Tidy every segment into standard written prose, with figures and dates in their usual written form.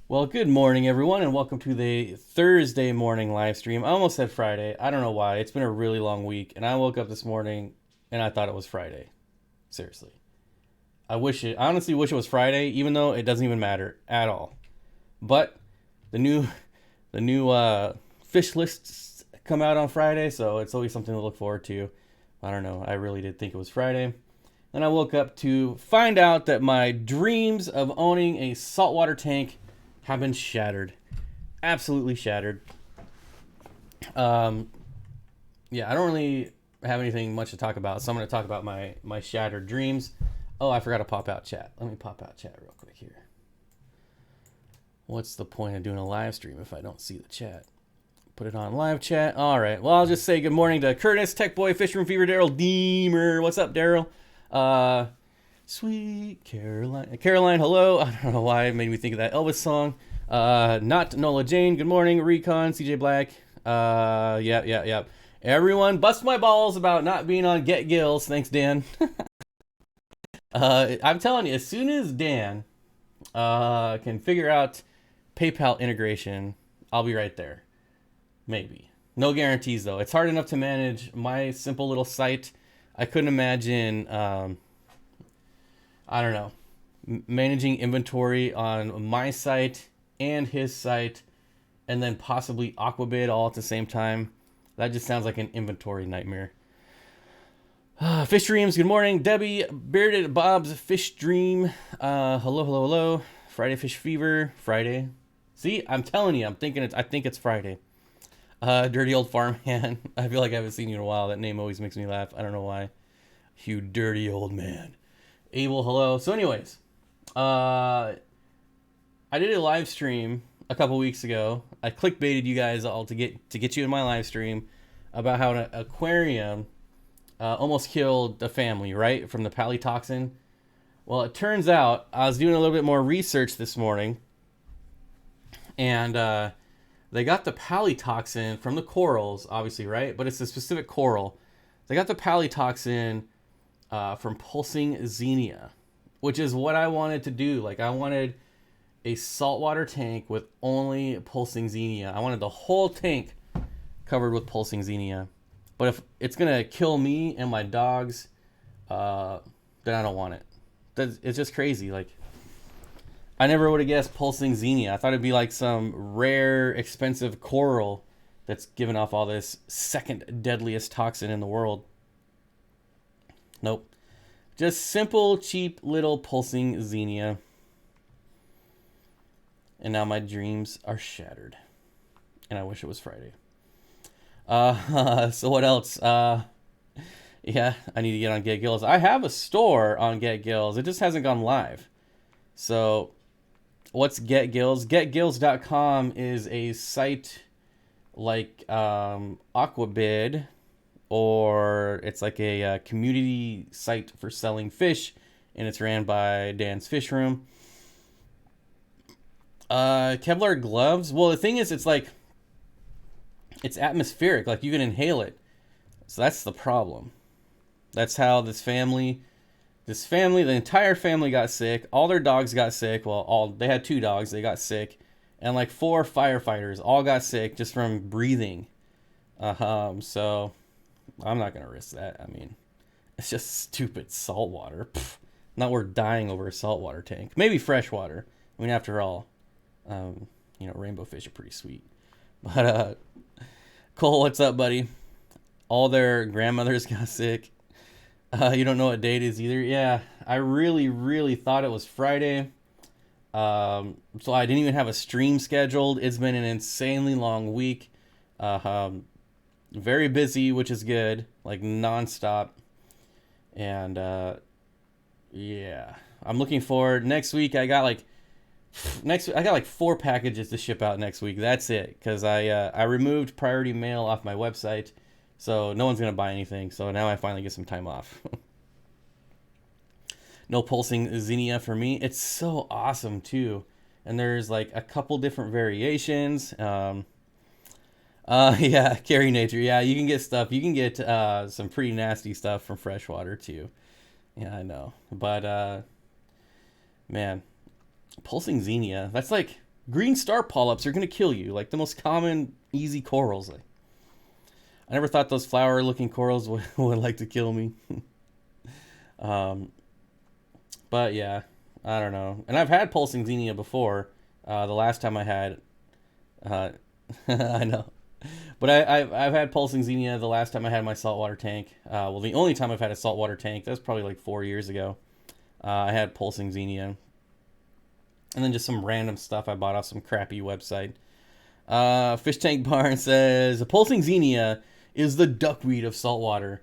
Well, good morning, everyone, and welcome to the Thursday morning live stream. I almost said Friday. I don't know why. It's been a really long week, and I woke up this morning and I thought it was Friday. Seriously. I honestly wish it was Friday, even though it doesn't even matter at all. But the new the new fish lists come out on Friday, so it's always something to look forward to. I don't know. I really did think it was Friday. Then I woke up to find out that my dreams of owning a saltwater tank have been shattered. Absolutely shattered. Um, yeah, I don't really have anything much to talk about, so I'm going to talk about my shattered dreams. Oh, I forgot to pop out chat. Let me pop out chat real quick here. What's the point of doing a live stream if I don't see the chat? Put it on live chat. All right. Well, I'll just say good morning to Curtis, Tech Boy, Fishroom Fever, Daryl, Deemer. What's up, Daryl? Uh, Sweet Caroline. Caroline, hello. I don't know why it made me think of that Elvis song. Not Nola Jane. Good morning. Recon, CJ Black. Yeah. Everyone bust my balls about not being on Get Gills. Thanks, Dan. I'm telling you, as soon as Dan can figure out PayPal integration, I'll be right there. Maybe. No guarantees, though. It's hard enough to manage my simple little site. I couldn't imagine, I don't know, managing inventory on my site and his site, and then possibly Aquabid all at the same time. That just sounds like an inventory nightmare. Fish Dreams, good morning. Debbie, Bearded Bob's Fish Dream. Hello. Friday Fish Fever. Friday. See, I'm telling you, I think it's Friday. Dirty old farmhand. I feel like I haven't seen you in a while. That name always makes me laugh. I don't know why. You dirty old man. Abel, hello. So, anyways, I did a live stream a couple weeks ago. I clickbaited you guys all to get you in my live stream about how an aquarium almost killed a family, right, from the palytoxin. Well, it turns out I was doing a little bit more research this morning, and they got the palytoxin from the corals, obviously, right? But it's a specific coral. They got the palytoxin from pulsing xenia, which is what I wanted to do. Like, I wanted a saltwater tank with only pulsing xenia. I wanted the whole tank covered with pulsing xenia. But if it's gonna kill me and my dogs, then I don't want it. It's just crazy. Like, I never would have guessed pulsing xenia. I thought it'd be like some rare, expensive coral that's giving off all this second deadliest toxin in the world. Nope. Just simple, cheap little pulsing xenia. And now my dreams are shattered. And I wish it was Friday. So what else? Yeah, I need to get on Get Gills. I have a store on Get Gills. It just hasn't gone live. So, what's Get Gills? GetGills.com is a site like Aquabid, or it's like a community site for selling fish, and it's ran by Dan's Fish Room. Kevlar gloves. Well, the thing is, it's atmospheric. Like, you can inhale it. So that's the problem. That's how the entire family got sick. All their dogs got sick. Well, they had 2 dogs. They got sick. And like 4 firefighters all got sick just from breathing. So I'm not going to risk that. I mean, it's just stupid salt water. Not worth dying over a saltwater tank. Maybe freshwater. I mean, after all, rainbow fish are pretty sweet. But, Cole, what's up, buddy? All their grandmothers got sick. You don't know what date it is either. Yeah, I really, really thought it was Friday. So I didn't even have a stream scheduled. It's been an insanely long week. Very busy, which is good. Like, nonstop. And, yeah. I'm looking forward. Next week, I got like 4 packages to ship out next week. That's it. Because I removed priority mail off my website. So no one's going to buy anything. So now I finally get some time off. No pulsing xenia for me. It's so awesome too. And there's like a couple different variations. Yeah, carry nature. Yeah, you can get stuff. You can get some pretty nasty stuff from freshwater too. Yeah, I know. But man, pulsing xenia. That's like Green star polyps are going to kill you. Like the most common, easy corals. Like, I never thought those flower-looking corals would like to kill me. But yeah, I don't know. And I've had pulsing xenia before. The last time I had, I know. But I've had pulsing xenia the last time I had my saltwater tank. Well, the only time I've had a saltwater tank, that was probably like 4 years ago. I had pulsing xenia. And then just some random stuff I bought off some crappy website. Fish Tank Barn says, a pulsing xenia is the duckweed of saltwater.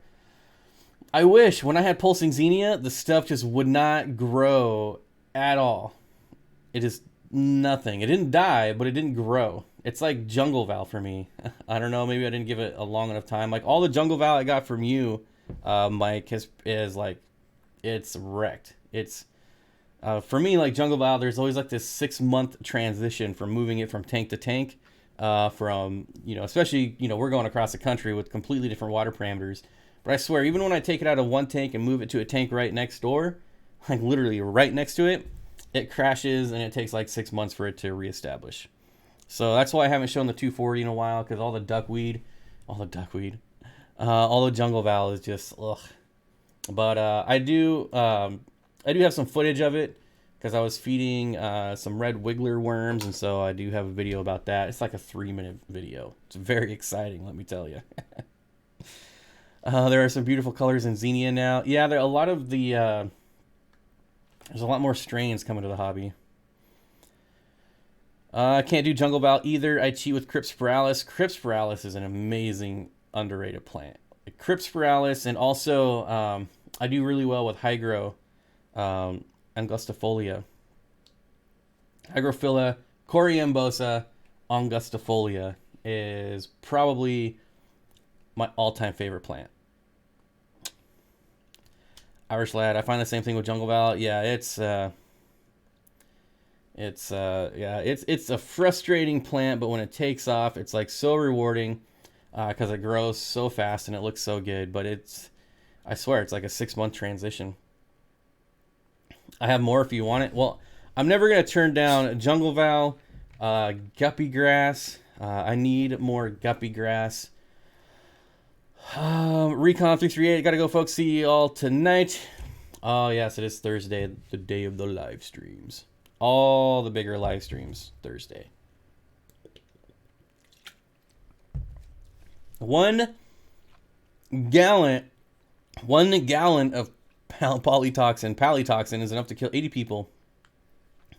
I wish when I had pulsing xenia, the stuff just would not grow at all. It is nothing. It didn't die, but it didn't grow. It's like jungle val for me. I don't know. Maybe I didn't give it a long enough time. Like all the jungle val I got from you, Mike, is like, it's wrecked. It's for me, like jungle val, there's always like this 6-month transition from moving it from tank to tank. From, you know, especially, you know, we're going across the country with completely different water parameters. But I swear, even when I take it out of one tank and move it to a tank right next door, like literally right next to it, it crashes and it takes like 6 months for it to reestablish. So that's why I haven't shown the 240 in a while, because all the jungle val is just ugh. But I do have some footage of it because I was feeding some red wiggler worms, and so I do have a video about that. It's like a 3-minute video. It's very exciting, let me tell you. There are some beautiful colors in xenia now. Yeah, there are a lot of the there's a lot more strains coming to the hobby. I can't do jungle val either. I cheat with Crypspiralis. Crypspiralis is an amazing, underrated plant. Crypspiralis, and also I do really well with Hygro angustifolia. Hygrophila coriambosa angustifolia is probably my all-time favorite plant. Irish Lad, I find the same thing with jungle val. Yeah, it's a frustrating plant, but when it takes off, it's like so rewarding because it grows so fast and it looks so good. But I swear, it's like a 6-month transition. I have more if you want it. Well, I'm never gonna turn down jungle val, guppy grass. I need more guppy grass. Recon 338. Gotta go, folks. See you all tonight. Oh yes, it is Thursday, the day of the live streams. All the bigger live streams Thursday. 1 gallon of polytoxin is enough to kill 80 people.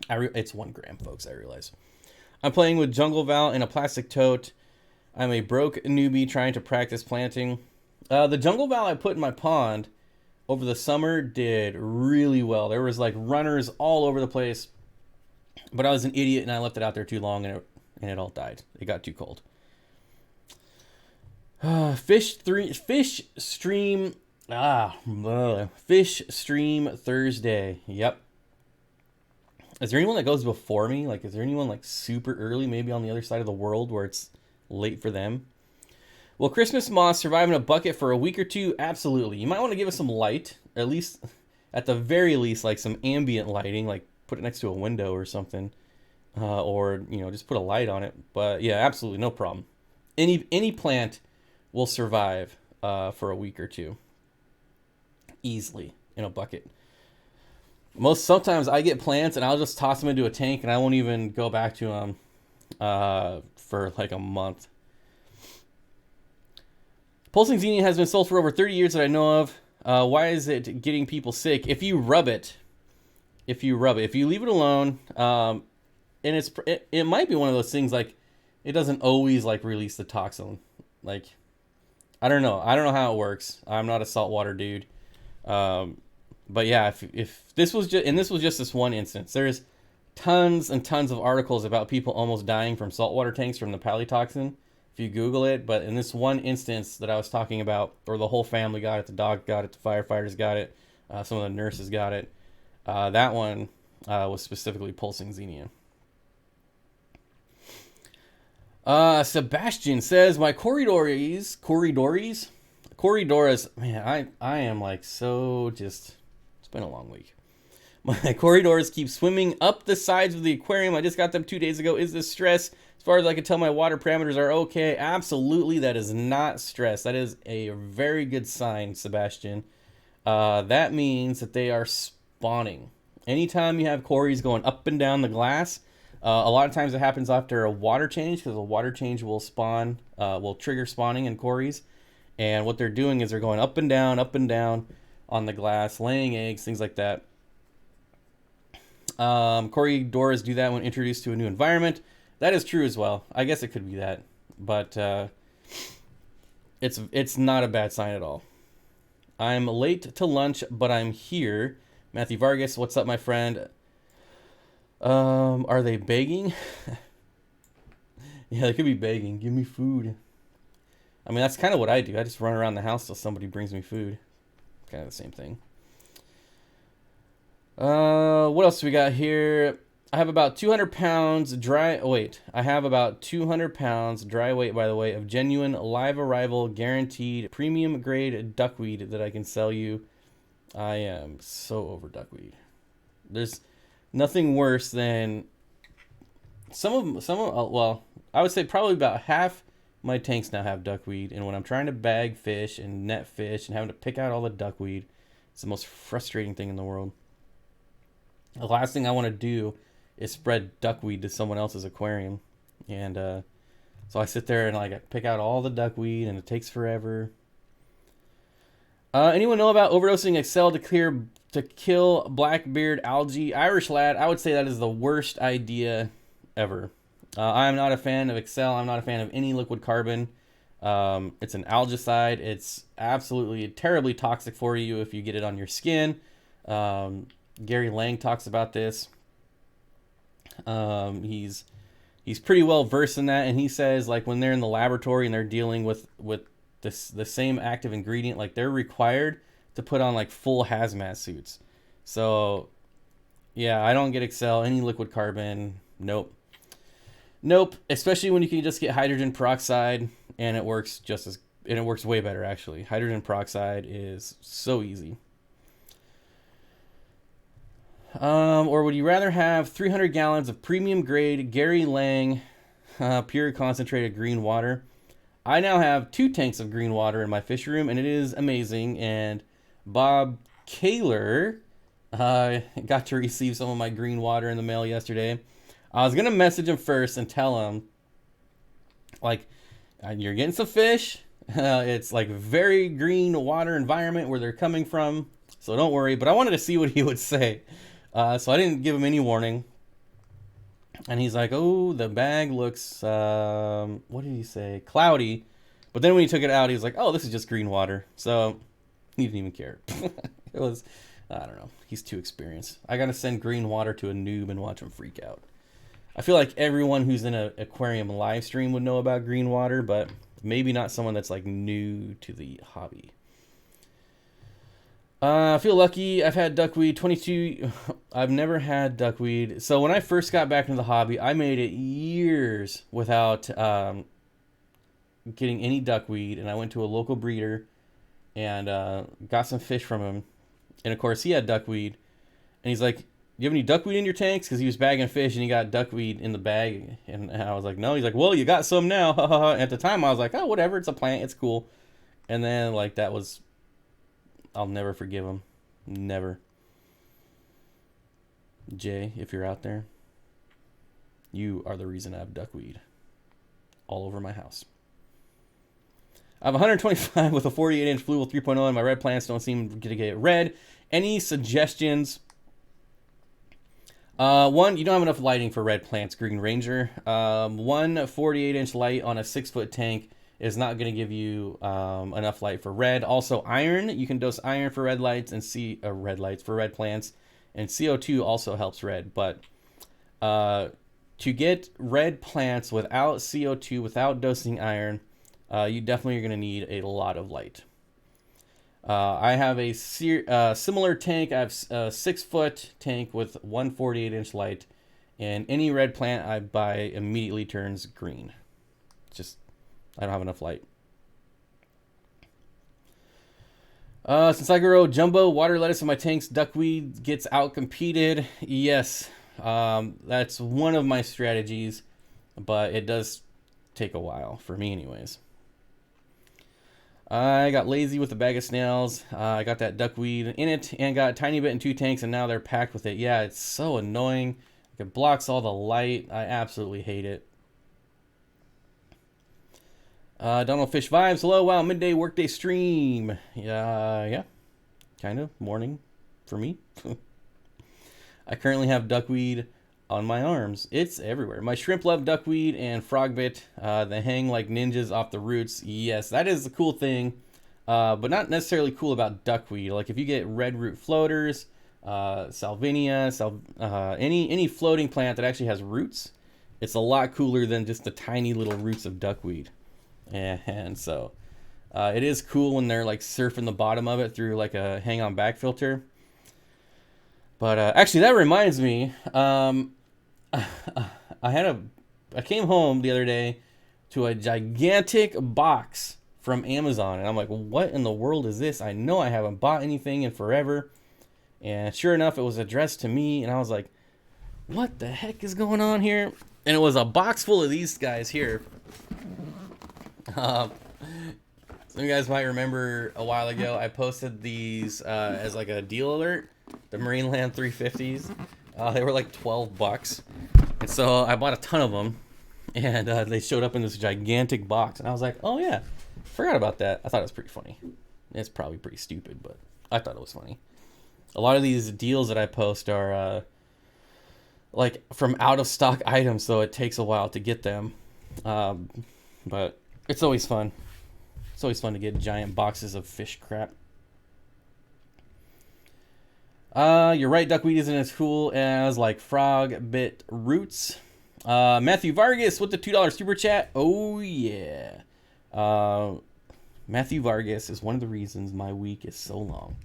It's 1 gram, folks. I realize. I'm playing with jungle val in a plastic tote. I'm a broke newbie trying to practice planting. The jungle val I put in my pond over the summer did really well. There was like runners all over the place. But I was an idiot and I left it out there too long and it all died. It got too cold. Fish stream Thursday. Yep. Is there anyone that goes before me? Like, is there anyone like super early, maybe on the other side of the world where it's late for them? Will Christmas moss survive in a bucket for a week or two? Absolutely. You might want to give it some light, at least, at the very least, like some ambient lighting, like put it next to a window or something, or you know, just put a light on it. But yeah, absolutely, no problem. Any plant will survive for a week or two easily in a bucket. Sometimes I get plants and I'll just toss them into a tank and I won't even go back to them for like a month. Pulsing xenia has been sold for over 30 years that I know of. Why is it getting people sick? If you rub it, if you leave it alone, and it might be one of those things like it doesn't always like release the toxin. Like, I don't know how it works. I'm not a saltwater dude. But yeah, if this was just this one instance, there's tons and tons of articles about people almost dying from saltwater tanks from the polytoxin. If you Google it, but in this one instance that I was talking about, or the whole family got it, the dog got it, the firefighters got it, some of the nurses got it. That one was specifically pulsing xenia. Sebastian says, my corridoras, man, I am like so just, it's been a long week. My corridors keep swimming up the sides of the aquarium. I just got them 2 days ago. Is this stress? As far as I can tell, my water parameters are okay. Absolutely, that is not stress. That is a very good sign, Sebastian. That means that they are spawning. Anytime you have cories going up and down the glass, a lot of times it happens after a water change, because a water change will will trigger spawning in cories. And what they're doing is they're going up and down on the glass, laying eggs, things like that. Corridors do that when introduced to a new environment. That is true as well. I guess it could be that, but it's not a bad sign at all. I'm late to lunch, but I'm here. Matthew Vargas, what's up, my friend? Are they begging? Yeah, they could be begging. Give me food. I mean, that's kind of what I do. I just run around the house till somebody brings me food. Kind of the same thing. What else do we got here? I have about 200 pounds dry. Oh, wait. I have about 200 pounds dry weight, by the way, of genuine live arrival, guaranteed premium grade duckweed that I can sell you. I am so over duckweed. There's nothing worse than well, I would say probably about half my tanks now have duckweed, and when I'm trying to bag fish and net fish and having to pick out all the duckweed, it's the most frustrating thing in the world. The last thing I want to do is spread duckweed to someone else's aquarium, and so I sit there and like pick out all the duckweed, and it takes forever. Anyone know about overdosing Excel to kill blackbeard algae? Irish lad, I would say that is the worst idea ever. I am not a fan of Excel. I'm not a fan of any liquid carbon. It's an algicide. It's absolutely terribly toxic for you if you get it on your skin. Gary Lang talks about this. He's pretty well versed in that, and he says like when they're in the laboratory and they're dealing with the same active ingredient, like they're required to put on like full hazmat suits. So yeah, I don't get Excel, any liquid carbon. Nope. Especially when you can just get hydrogen peroxide, and it works it works way better actually. Hydrogen peroxide is so easy. Or would you rather have 300 gallons of premium grade Gary Lang pure concentrated green water? I now have 2 tanks of green water in my fish room, and it is amazing. And Bob Kaler got to receive some of my green water in the mail yesterday. I was going to message him first and tell him, like, you're getting some fish. It's like very green water environment where they're coming from, so don't worry. But I wanted to see what he would say. So I didn't give him any warning. And he's like, oh, the bag looks, what did he say? Cloudy. But then when he took it out, he was like, oh, this is just green water. So he didn't even care. It was, I don't know. He's too experienced. I got to send green water to a noob and watch him freak out. I feel like everyone who's in an aquarium live stream would know about green water, but maybe not someone that's like new to the hobby. I feel lucky. I've had duckweed 22. I've never had duckweed. So when I first got back into the hobby, I made it years without getting any duckweed, and I went to a local breeder and got some fish from him. And of course, he had duckweed, and he's like, "You have any duckweed in your tanks?" Because he was bagging fish and he got duckweed in the bag, and I was like, "No." He's like, "Well, you got some now." At the time, I was like, "Oh, whatever. It's a plant. It's cool." And then like that was. I'll never forgive him. Never. Jay, if you're out there, you are the reason I have duckweed all over my house. I have 125 with a 48-inch Fluval 3.0, and my red plants don't seem to get red. Any suggestions? One, you don't have enough lighting for red plants, Green Ranger. One 48-inch light on a 6-foot tank is not going to give you enough light for red. Also, iron. You can dose iron for red lights and red lights for red plants, and CO2 also helps red. But to get red plants without CO2, without dosing iron, you definitely are going to need a lot of light. I have a similar tank. I have a 6-foot tank with one 48-inch light, and any red plant I buy immediately turns green. Just I don't have enough light. Since I grow jumbo water lettuce in my tanks, duckweed gets out competed. Yes, that's one of my strategies, but it does take a while for me, anyways. I got lazy with a bag of snails. I got that duckweed in it and got a tiny bit in 2 tanks, and now they're packed with it. Yeah, it's so annoying. It blocks all the light. I absolutely hate it. Donald Fish Vibes. Hello, wow, midday workday stream. Yeah, kind of morning for me. I currently have duckweed on my arms. It's everywhere. My shrimp love duckweed and frogbit. They hang like ninjas off the roots. Yes, that is the cool thing, but not necessarily cool about duckweed. Like if you get red root floaters, salvinia, any floating plant that actually has roots, it's a lot cooler than just the tiny little roots of duckweed. And so it is cool when they're like surfing the bottom of it through like a hang on back filter. But actually, that reminds me. I came home the other day to a gigantic box from Amazon, and I'm like, what in the world is this? I know I haven't bought anything in forever. And sure enough, it was addressed to me, and I was like, what the heck is going on here? And it was a box full of these guys here. Some of you guys might remember a while ago, I posted these as like a deal alert. The Marineland 350s. They were like $12. And so I bought a ton of them. And they showed up in this gigantic box. And I was like, oh yeah, forgot about that. I thought it was pretty funny. It's probably pretty stupid, but I thought it was funny. A lot of these deals that I post are like from out of stock items, so it takes a while to get them. But it's always fun. It's always fun to get giant boxes of fish crap. You're right, duckweed isn't as cool as like frog bit roots. Matthew Vargas with the $2 super chat. Oh yeah. Matthew Vargas is one of the reasons my week is so long.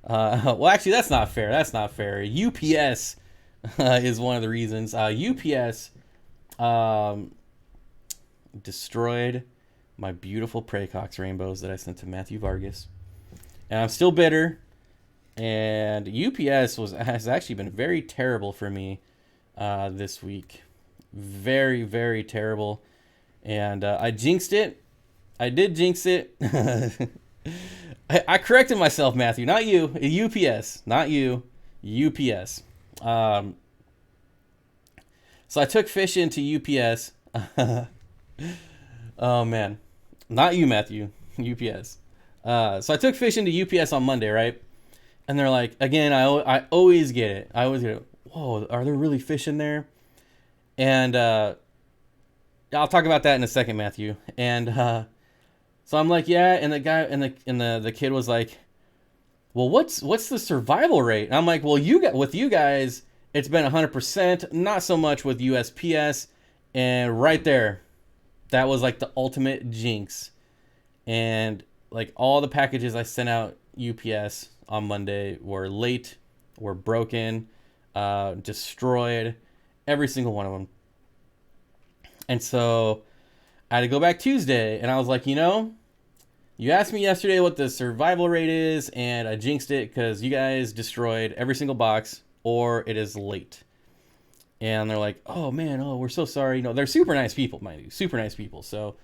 Well, actually, that's not fair. That's not fair. UPS is one of the reasons. UPS destroyed my beautiful Praecox rainbows that I sent to Matthew Vargas, and I'm still bitter. And UPS has actually been very terrible for me this week. Very, very terrible. And I jinxed it. I did jinx it. I corrected myself, Matthew. Not you. UPS. Not you. UPS. So I took fish into UPS. Oh, man. Not you, Matthew. UPS. So I took fish into UPS on Monday, right? And they're like, again, I always get it. I always get it. Whoa, are there really fish in there? And I'll talk about that in a second, Matthew. And so I'm like, yeah. And the guy and the kid was like, well, what's the survival rate? And I'm like, well, with you guys, it's been 100%. Not so much with USPS. And right there, that was like the ultimate jinx. And like all the packages I sent out UPS on Monday were late, were broken, destroyed, every single one of them. And so I had to go back Tuesday, and I was like, you asked me yesterday what the survival rate is, and I jinxed it because you guys destroyed every single box, or it is late. And they're like, oh man, we're so sorry. They're super nice people, mind you, super nice people. So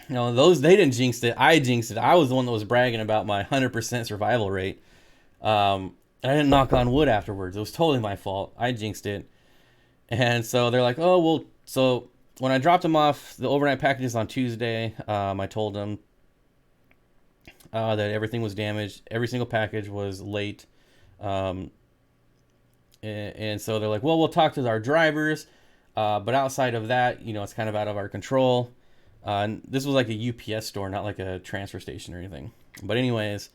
they didn't jinx it. I jinxed it. I was the one that was bragging about my 100% survival rate. I didn't knock on wood afterwards. It was totally my fault. I jinxed it. And so they're like, oh, well, so when I dropped them off the overnight packages on Tuesday, I told them that everything was damaged. Every single package was late. And so they're like, well, we'll talk to our drivers. But outside of that, it's kind of out of our control. And this was like a UPS store, not like a transfer station or anything. But anyways,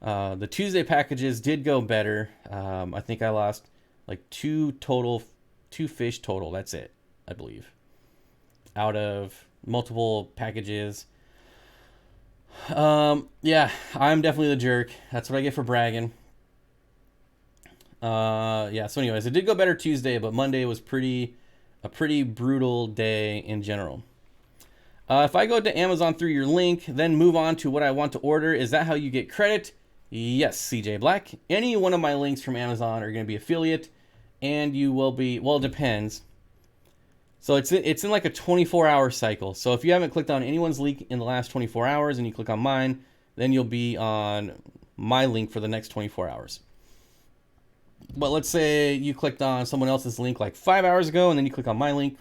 the Tuesday packages did go better. I think I lost like two fish total. That's it, I believe, out of multiple packages. Yeah, I'm definitely the jerk. That's what I get for bragging. Yeah, so anyways, it did go better Tuesday, but Monday was a pretty brutal day in general. If I go to Amazon through your link, then move on to what I want to order, is that how you get credit? Yes, CJ Black. Any one of my links from Amazon are going to be affiliate, and you will be, well, it depends. So it's in like a 24-hour cycle. So if you haven't clicked on anyone's link in the last 24 hours and you click on mine, then you'll be on my link for the next 24 hours. But let's say you clicked on someone else's link like 5 hours ago, and then you click on my link,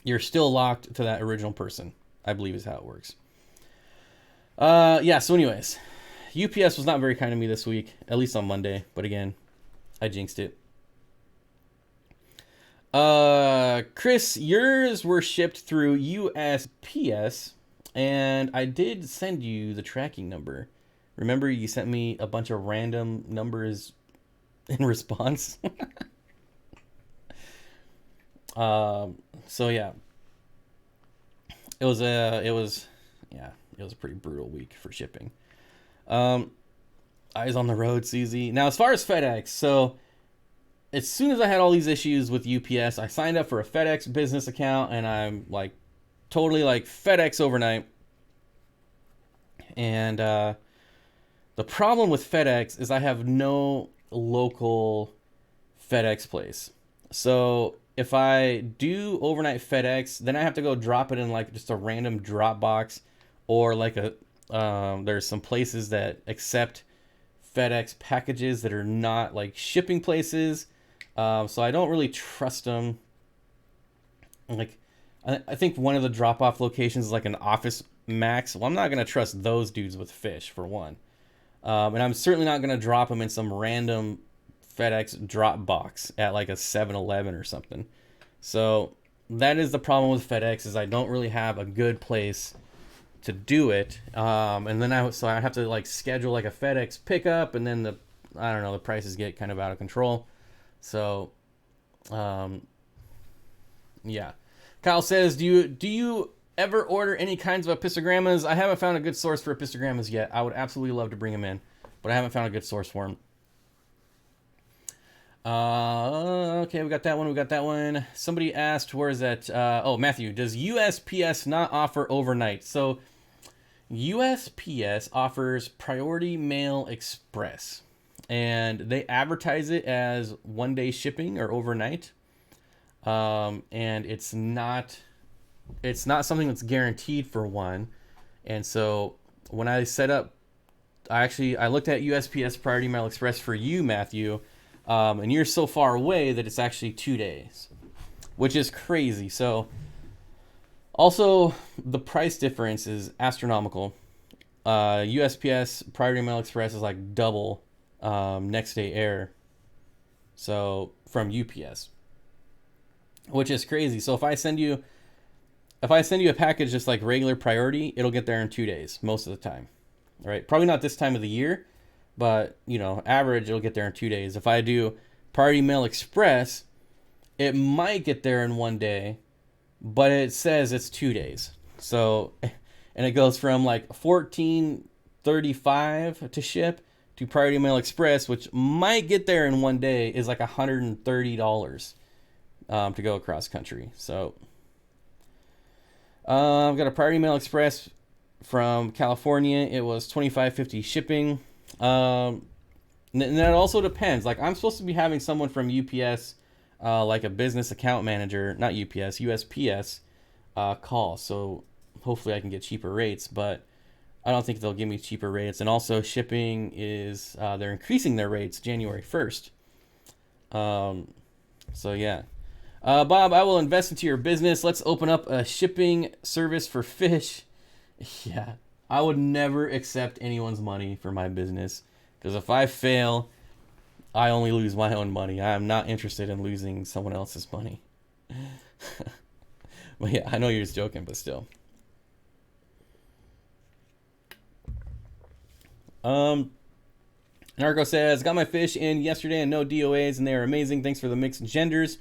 you're still locked to that original person, I believe is how it works. Yeah, so anyways, UPS was not very kind to me this week, at least on Monday. But again, I jinxed it. Chris, yours were shipped through USPS, and I did send you the tracking number. Remember, you sent me a bunch of random numbers in response. So yeah, it was a pretty brutal week for shipping. Eyes on the road, Susie. Now, as far as FedEx, so as soon as I had all these issues with UPS, I signed up for a FedEx business account, and I'm like totally like FedEx overnight. And the problem with FedEx is I have no local FedEx place. So if I do overnight FedEx, then I have to go drop it in like just a random drop box, or like there's some places that accept FedEx packages that are not like shipping places. So I don't really trust them. Like, I think one of the drop-off locations is like an Office Max. Well, I'm not going to trust those dudes with fish, for one. And I'm certainly not going to drop them in some random FedEx drop box at like a 7-Eleven or something. So that is the problem with FedEx, is I don't really have a good place to do it. And then I have to like schedule like a FedEx pickup, and then the prices get kind of out of control. So, yeah. Kyle says, do you ever order any kinds of epistogrammas? I haven't found a good source for epistogrammas yet. I would absolutely love to bring them in, but I haven't found a good source for them. Okay, we got that one. Somebody asked, where is that? Matthew, does USPS not offer overnight? So USPS offers Priority Mail Express, and they advertise it as 1-day shipping or overnight. And it's not something that's guaranteed, for one. And so when I set up, I looked at USPS Priority Mail Express for you, Matthew, and you're so far away that it's actually 2 days, which is crazy. So also the price difference is astronomical. USPS Priority Mail Express is like double next day air, so from UPS, which is crazy. So if I send you a package just like regular priority, it'll get there in 2 days most of the time. All right, probably not this time of the year, but average, it'll get there in 2 days. If I do Priority Mail Express, it might get there in 1 day, but it says it's 2 days. So, and it goes from like $14.35 to ship to Priority Mail Express, which might get there in 1 day, is like $130 to go across country. So I've got a Priority Mail Express from California. It was $25.50 shipping. And that also depends. Like, I'm supposed to be having someone from UPS, like a business account manager, not UPS, USPS, call. So hopefully I can get cheaper rates, but I don't think they'll give me cheaper rates. And also shipping is, they're increasing their rates January 1st. So yeah. Bob, I will invest into your business. Let's open up a shipping service for fish. Yeah, I would never accept anyone's money for my business, because if I fail, I only lose my own money. I am not interested in losing someone else's money. But yeah, I know you're just joking, but still. Narco says, got my fish in yesterday and no DOAs, and they are amazing. Thanks for the mixed genders.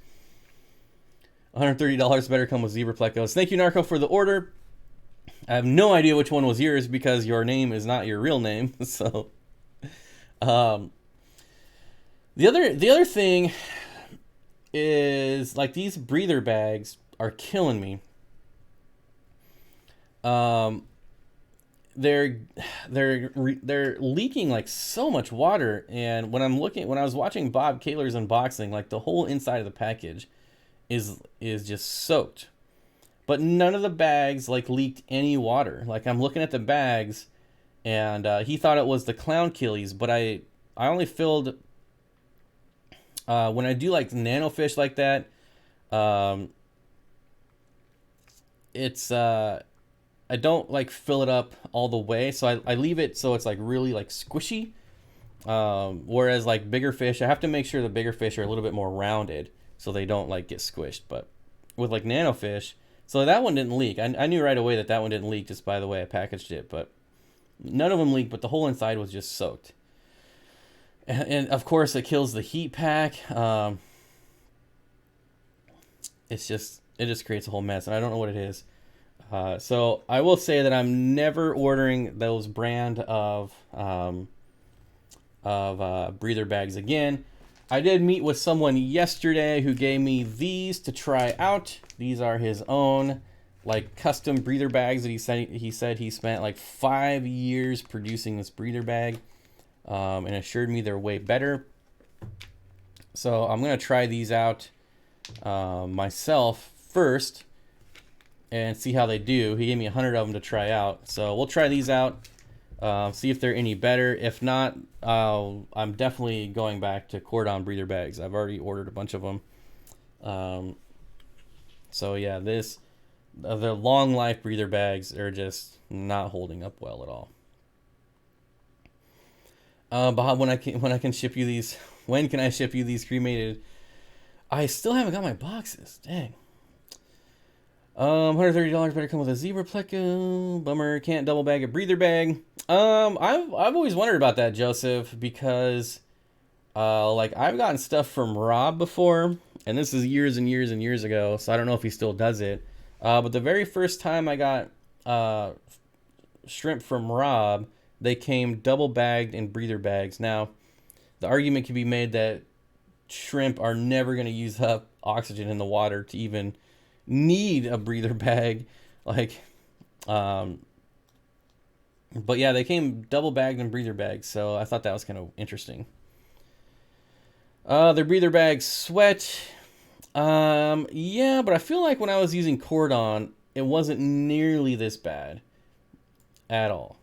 $130 better come with zebra plecos. Thank you, Narco, for the order. I have no idea which one was yours because your name is not your real name. So, the other thing is, like, these breather bags are killing me. um, they're they're leaking like so much water. And when I was watching Bob Kaler's unboxing, like the whole inside of the package is just soaked. But none of the bags like leaked any water. Like I'm looking at the bags, and he thought it was the clown killies, but I only filled when I do like nanofish like that. Um, it's I don't like fill it up all the way, so I leave it so it's like really like squishy. Whereas like bigger fish, I have to make sure the bigger fish are a little bit more rounded so they don't like get squished. But with like nanofish, so that one didn't leak. I knew right away that that one didn't leak just by the way I packaged it, but none of them leaked, but the whole inside was just soaked. And of course it kills the heat pack. It just creates a whole mess, and I don't know what it is. So I will say that I'm never ordering those brand of breather bags again. I did meet with someone yesterday who gave me these to try out. These are his own like custom breather bags that he said he spent like 5 years producing this breather bag, and assured me they're way better. So I'm gonna try these out myself first and see how they do. He gave me 100 of them to try out, so we'll try these out, see if they're any better. If not, I'm definitely going back to cordon breather bags. I've already ordered a bunch of them. So yeah, the long life breather bags are just not holding up well at all. Bob, when I can ship you these? When can I ship you these cremated? I still haven't got my boxes. Dang. $130 better come with a zebra pleco. Bummer, can't double bag a breather bag. I've always wondered about that, Joseph, because like I've gotten stuff from Rob before, and this is years and years and years ago, so I don't know if he still does it. But the very first time I got shrimp from Rob, they came double bagged in breather bags. Now, the argument can be made that shrimp are never going to use up oxygen in the water to even need a breather bag, like but yeah, they came double bagged in breather bags, so I thought that was kind of interesting. Their breather bags sweat. Yeah, but I feel like when I was using cordon, it wasn't nearly this bad at all.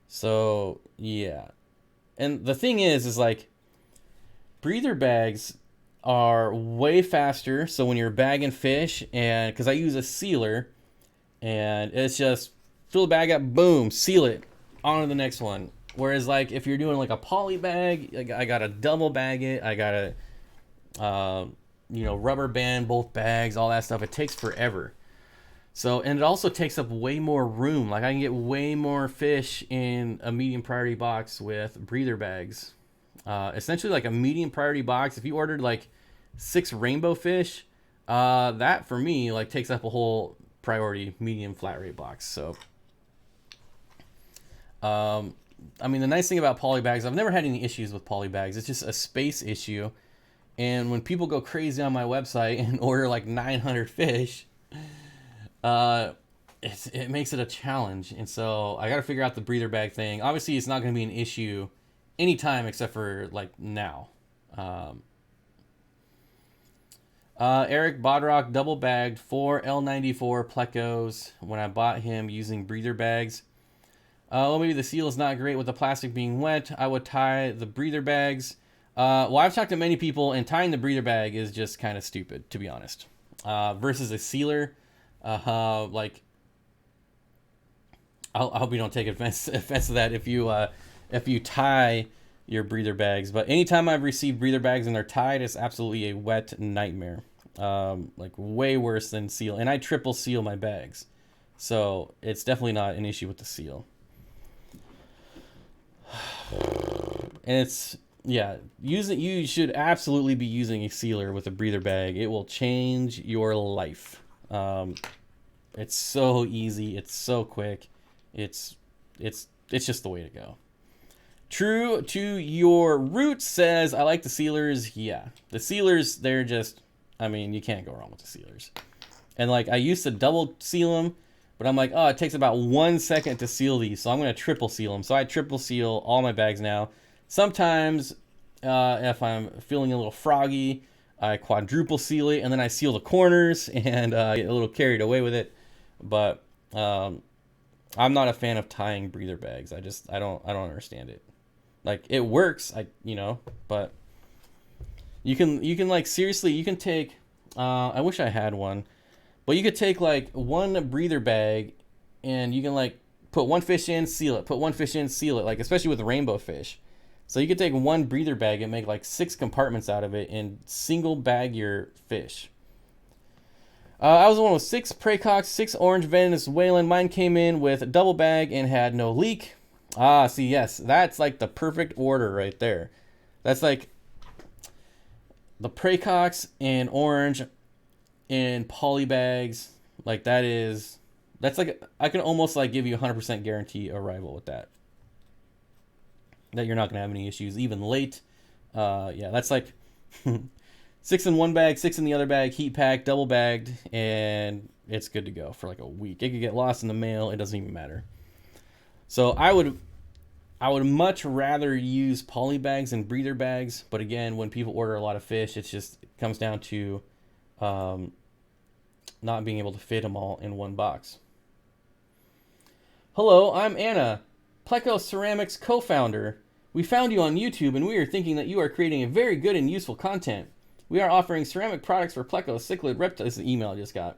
So yeah, and the thing is like breather bags are way faster. So when you're bagging fish, and because I use a sealer, and it's just fill the bag up, boom, seal it, on to the next one. Whereas like if you're doing like a poly bag, like I gotta double bag it, I gotta rubber band both bags, all that stuff. It takes forever. So, and it also takes up way more room. Like I can get way more fish in a medium priority box with breather bags. Essentially like a medium priority box, if you ordered like 6 rainbow fish, that for me like takes up a whole priority medium flat rate box. So I mean, the nice thing about poly bags, I've never had any issues with poly bags. It's just a space issue. And when people go crazy on my website and order like 900 fish, it makes it a challenge. And so I got to figure out the breather bag thing. Obviously, it's not going to be an issue anytime except for like now. Eric Bodrock double bagged 4 L94 plecos when I bought him using breather bags. Well, maybe the seal is not great with the plastic being wet. I would tie the breather bags. Well, I've talked to many people, and tying the breather bag is just kind of stupid, to be honest. Versus a sealer, like, I hope you don't take offense to that if you tie your breather bags. But anytime I've received breather bags and they're tied, it's absolutely a wet nightmare. Like way worse than seal. And I triple seal my bags, so it's definitely not an issue with the seal. And it's, yeah, you should absolutely be using a sealer with a breather bag. It will change your life. It's so easy, it's so quick, it's just the way to go. True to your roots says, I like the sealers. Yeah, the sealers, they're just, I mean, you can't go wrong with the sealers. And like I used to double seal them, but I'm like, oh, it takes about 1 second to seal these, so I'm gonna triple seal them. So I triple seal all my bags now. Sometimes, if I'm feeling a little froggy, I quadruple seal it, and then I seal the corners and get a little carried away with it. But I'm not a fan of tying breather bags. I don't understand it. Like it works, but you can like seriously, you can take. I wish I had one. But you could take like one breather bag and you can like put one fish in, seal it, put one fish in, seal it, like especially with rainbow fish. So you could take one breather bag and make like 6 compartments out of it and single bag your fish. I was one with 6 Praycox, 6 orange Venezuelan. Mine came in with a double bag and had no leak. See, yes, that's like the perfect order right there. That's like the Praycox and orange in poly bags, like that's like I can almost like give you 100% guarantee arrival with that you're not gonna have any issues even late. Yeah, that's like 6 in one bag, 6 in the other bag, heat packed, double bagged, and it's good to go for like a week. It could get lost in the mail, it doesn't even matter. So I would much rather use poly bags and breather bags, but again, when people order a lot of fish, it comes down to not being able to fit them all in one box. Hello, I'm Anna, Petco Ceramics co-founder. We found you on YouTube and we are thinking that you are creating a very good and useful content. We are offering ceramic products for Petco cichlid reptiles, this is the email I just got,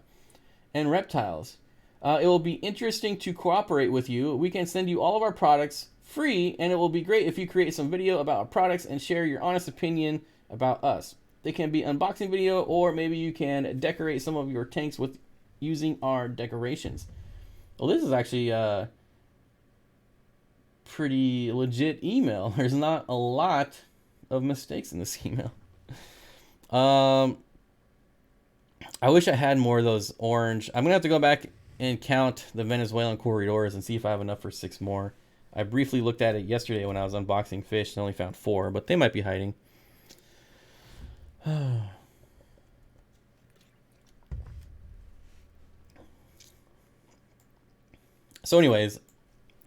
and reptiles. It will be interesting to cooperate with you. We can send you all of our products free, and it will be great if you create some video about our products and share your honest opinion about us. They can be unboxing video, or maybe you can decorate some of your tanks with using our decorations. Well, this is actually a pretty legit email. There's not a lot of mistakes in this email. I wish I had more of those orange. I'm gonna have to go back and count the Venezuelan corridors and see if I have enough for 6 more. I briefly looked at it yesterday when I was unboxing fish and only found 4, but they might be hiding. So anyways,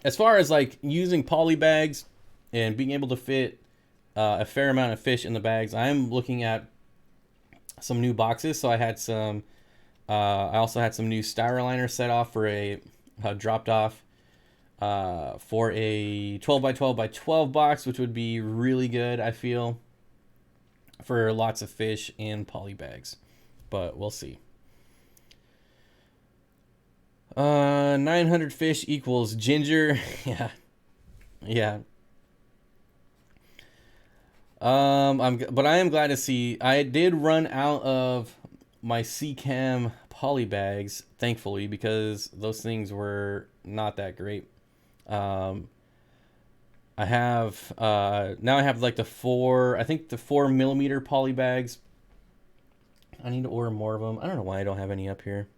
as far as like using poly bags and being able to fit a fair amount of fish in the bags, I'm looking at some new boxes. So I had some, I also had some new Styroliner set off for a dropped off for a 12 by 12 by 12 box, which would be really good, I feel, for lots of fish in poly bags, but we'll see. 900 fish equals ginger. yeah. But I am glad to see I did run out of my C-Cam poly bags, thankfully, because those things were not that great. I have now I have like the 4mm poly bags. I need to order more of them. I don't know why I don't have any up here.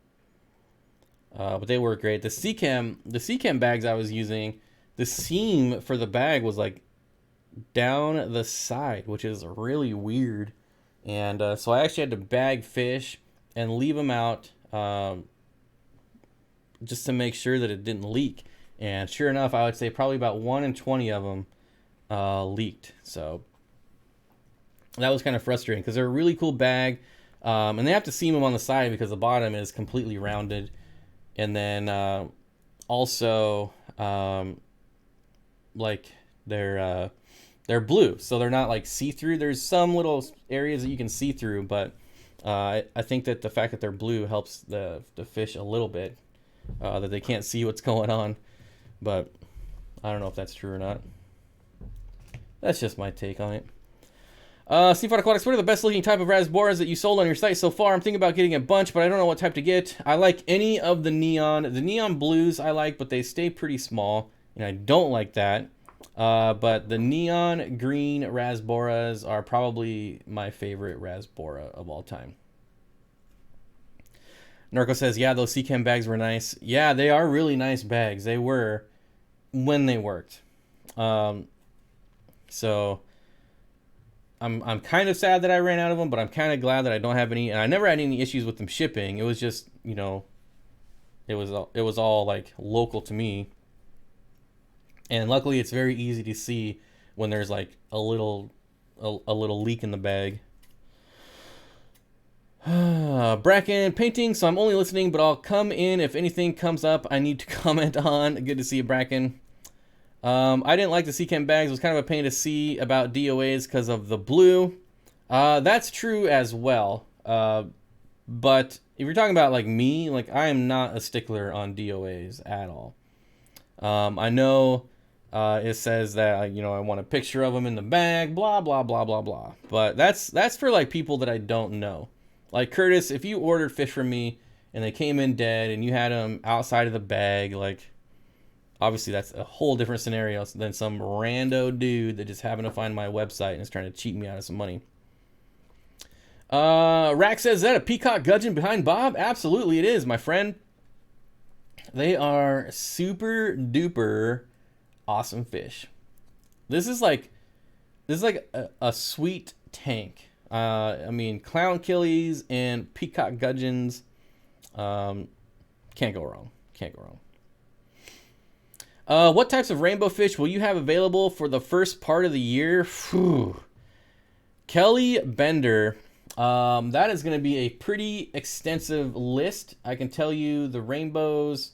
But they work great. The C-Cam bags I was using, the seam for the bag was like down the side, which is really weird. And so I actually had to bag fish and leave them out just to make sure that it didn't leak. And sure enough, I would say probably about 1 in 20 of them leaked. So that was kind of frustrating because they're a really cool bag. And they have to seam them on the side because the bottom is completely rounded. And then also like they're blue, so they're not like see-through. There's some little areas that you can see through, but I think that the fact that they're blue helps the fish a little bit, that they can't see what's going on. But I don't know if that's true or not. That's just my take on it. Steenfott Aquatics, what are the best looking type of rasboras that you sold on your site so far? I'm thinking about getting a bunch, but I don't know what type to get. I like any of the neon. The neon blues I like, but they stay pretty small, and I don't like that. But the neon green rasboras are probably my favorite rasbora of all time. Narco says, yeah, those C-Cam bags were nice. Yeah, they are really nice bags. They were when they worked. So I'm kind of sad that I ran out of them, but I'm kind of glad that I don't have any. And I never had any issues with them shipping. It was just, you know, it was all like local to me. And luckily, it's very easy to see when there's like a little leak in the bag. Bracken painting, so I'm only listening, but I'll come in if anything comes up I need to comment on. Good to see you, Bracken. I didn't like the Sea Chem bags. It was kind of a pain to see about DOAs because of the blue. That's true as well. But if you're talking about like me, like I am not a stickler on DOAs at all. I know it says that you know I want a picture of them in the bag, blah blah blah blah blah. But that's for like people that I don't know. Like Curtis, if you ordered fish from me and they came in dead and you had them outside of the bag, like obviously that's a whole different scenario than some rando dude that just happened to find my website and is trying to cheat me out of some money. Rack says, is that a peacock gudgeon behind Bob? Absolutely it is, my friend. They are super duper awesome fish. This is like a sweet tank. I mean, clown killies and peacock gudgeons, can't go wrong. Can't go wrong. What types of rainbow fish will you have available for the first part of the year? Whew. Kelly Bender. That is going to be a pretty extensive list. I can tell you the rainbows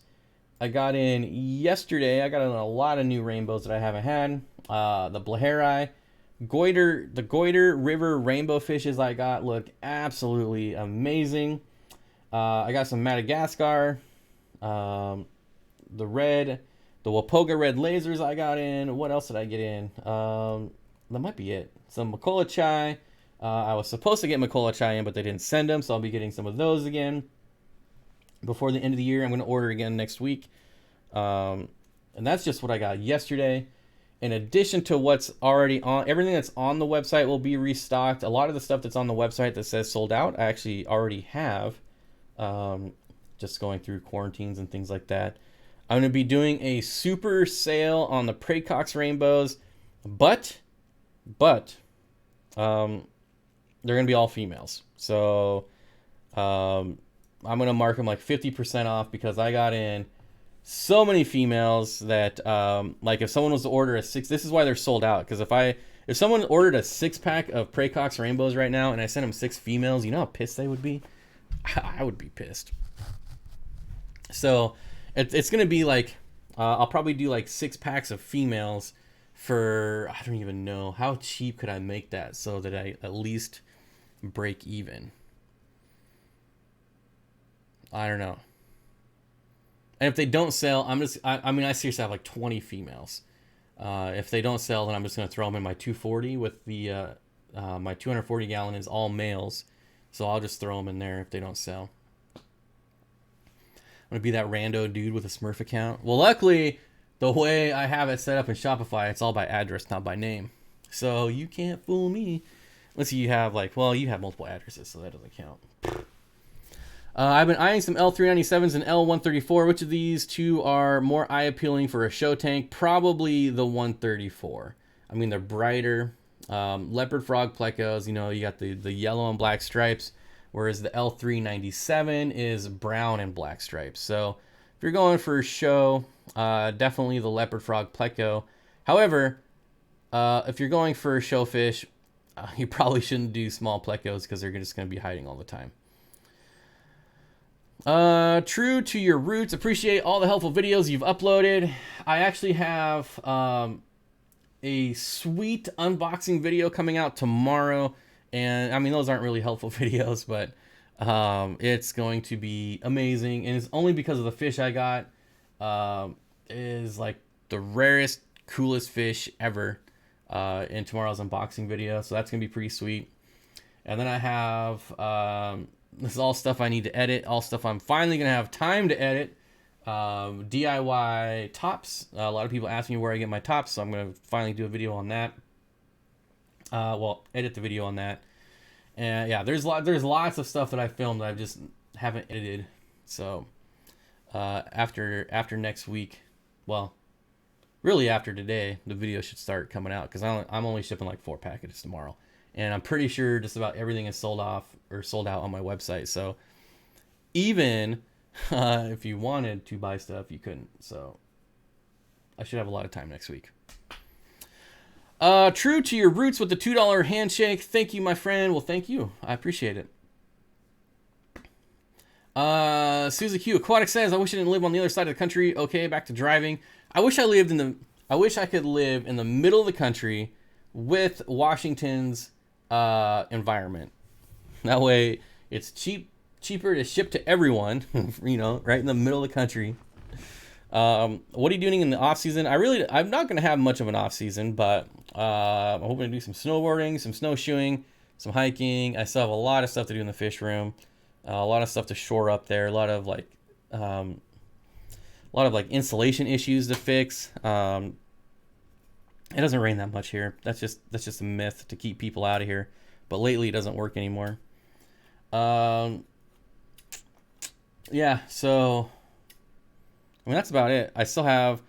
I got in yesterday. I got in a lot of new rainbows that I haven't had. The Blahari. The Goiter River rainbow fishes I got look absolutely amazing. I got some Madagascar, the Wapoga red lasers I got in. What else did I get in? That might be it. Some Makola Chai. I was supposed to get Makola Chai in, but they didn't send them, so I'll be getting some of those again before the end of the year. I'm going to order again next week. And that's just what I got yesterday. In addition to what's already on, everything that's on the website will be restocked. A lot of the stuff that's on the website that says sold out, I actually already have. Just going through quarantines and things like that. I'm going to be doing a super sale on the Pracox rainbows, but they're going to be all females. So I'm going to mark them like 50% off because I got in so many females that like if someone was to order a six, this is why they're sold out. Because if someone ordered a 6-pack of Pracox rainbows right now and I sent them 6 females, you know how pissed they would be? I would be pissed. So it's going to be like, I'll probably do like 6 packs of females for, I don't even know, how cheap could I make that so that I at least break even? I don't know. And if they don't sell, I mean, I seriously have like 20 females. If they don't sell, then I'm just going to throw them in my 240 with the, my 240 gallon is all males. So I'll just throw them in there if they don't sell. I'm going to be that rando dude with a Smurf account. Well, luckily, the way I have it set up in Shopify, it's all by address, not by name. So you can't fool me. Unless you have like, well, you have multiple addresses, so that doesn't count. I've been eyeing some L397s and L134. Which of these two are more eye-appealing for a show tank? Probably the 134. I mean, they're brighter. Leopard frog plecos, you know, you got the yellow and black stripes, whereas the L397 is brown and black stripes. So if you're going for a show, definitely the leopard frog pleco. However, if you're going for a show fish, you probably shouldn't do small plecos because they're just going to be hiding all the time. True to your roots, appreciate all the helpful videos you've uploaded. I actually have a sweet unboxing video coming out tomorrow, and I mean those aren't really helpful videos, but it's going to be amazing, and it's only because of the fish I got. It is like the rarest, coolest fish ever in tomorrow's unboxing video, so that's gonna be pretty sweet. And then I have this is all stuff I need to edit, all stuff I'm finally going to have time to edit. DIY tops. A lot of people ask me where I get my tops, so I'm going to finally do a video on that. Well, edit the video on that. And yeah, there's lots of stuff that I filmed that I just haven't edited. So after next week, well, really after today, the video should start coming out because I'm only shipping like 4 packages tomorrow. and I'm pretty sure just about everything is sold off or sold out on my website. So even if you wanted to buy stuff, you couldn't. So I should have a lot of time next week. True to your roots with the $2 handshake. Thank you, my friend. Well, thank you. I appreciate it. Suzy Q Aquatic says, I wish I didn't live on the other side of the country. Okay, back to driving. I wish I could live in the middle of the country with Washington's environment. That way it's cheaper to ship to everyone, you know, right in the middle of the country. What are you doing in the off season? I'm not going to have much of an off season, but I'm hoping to do some snowboarding, some snowshoeing, some hiking. I still have a lot of stuff to do in the fish room. A lot of stuff to shore up there. A lot of like installation issues to fix. It doesn't rain that much here. That's just a myth to keep people out of here. But lately, it doesn't work anymore. Yeah. So, I mean, that's about it. I still have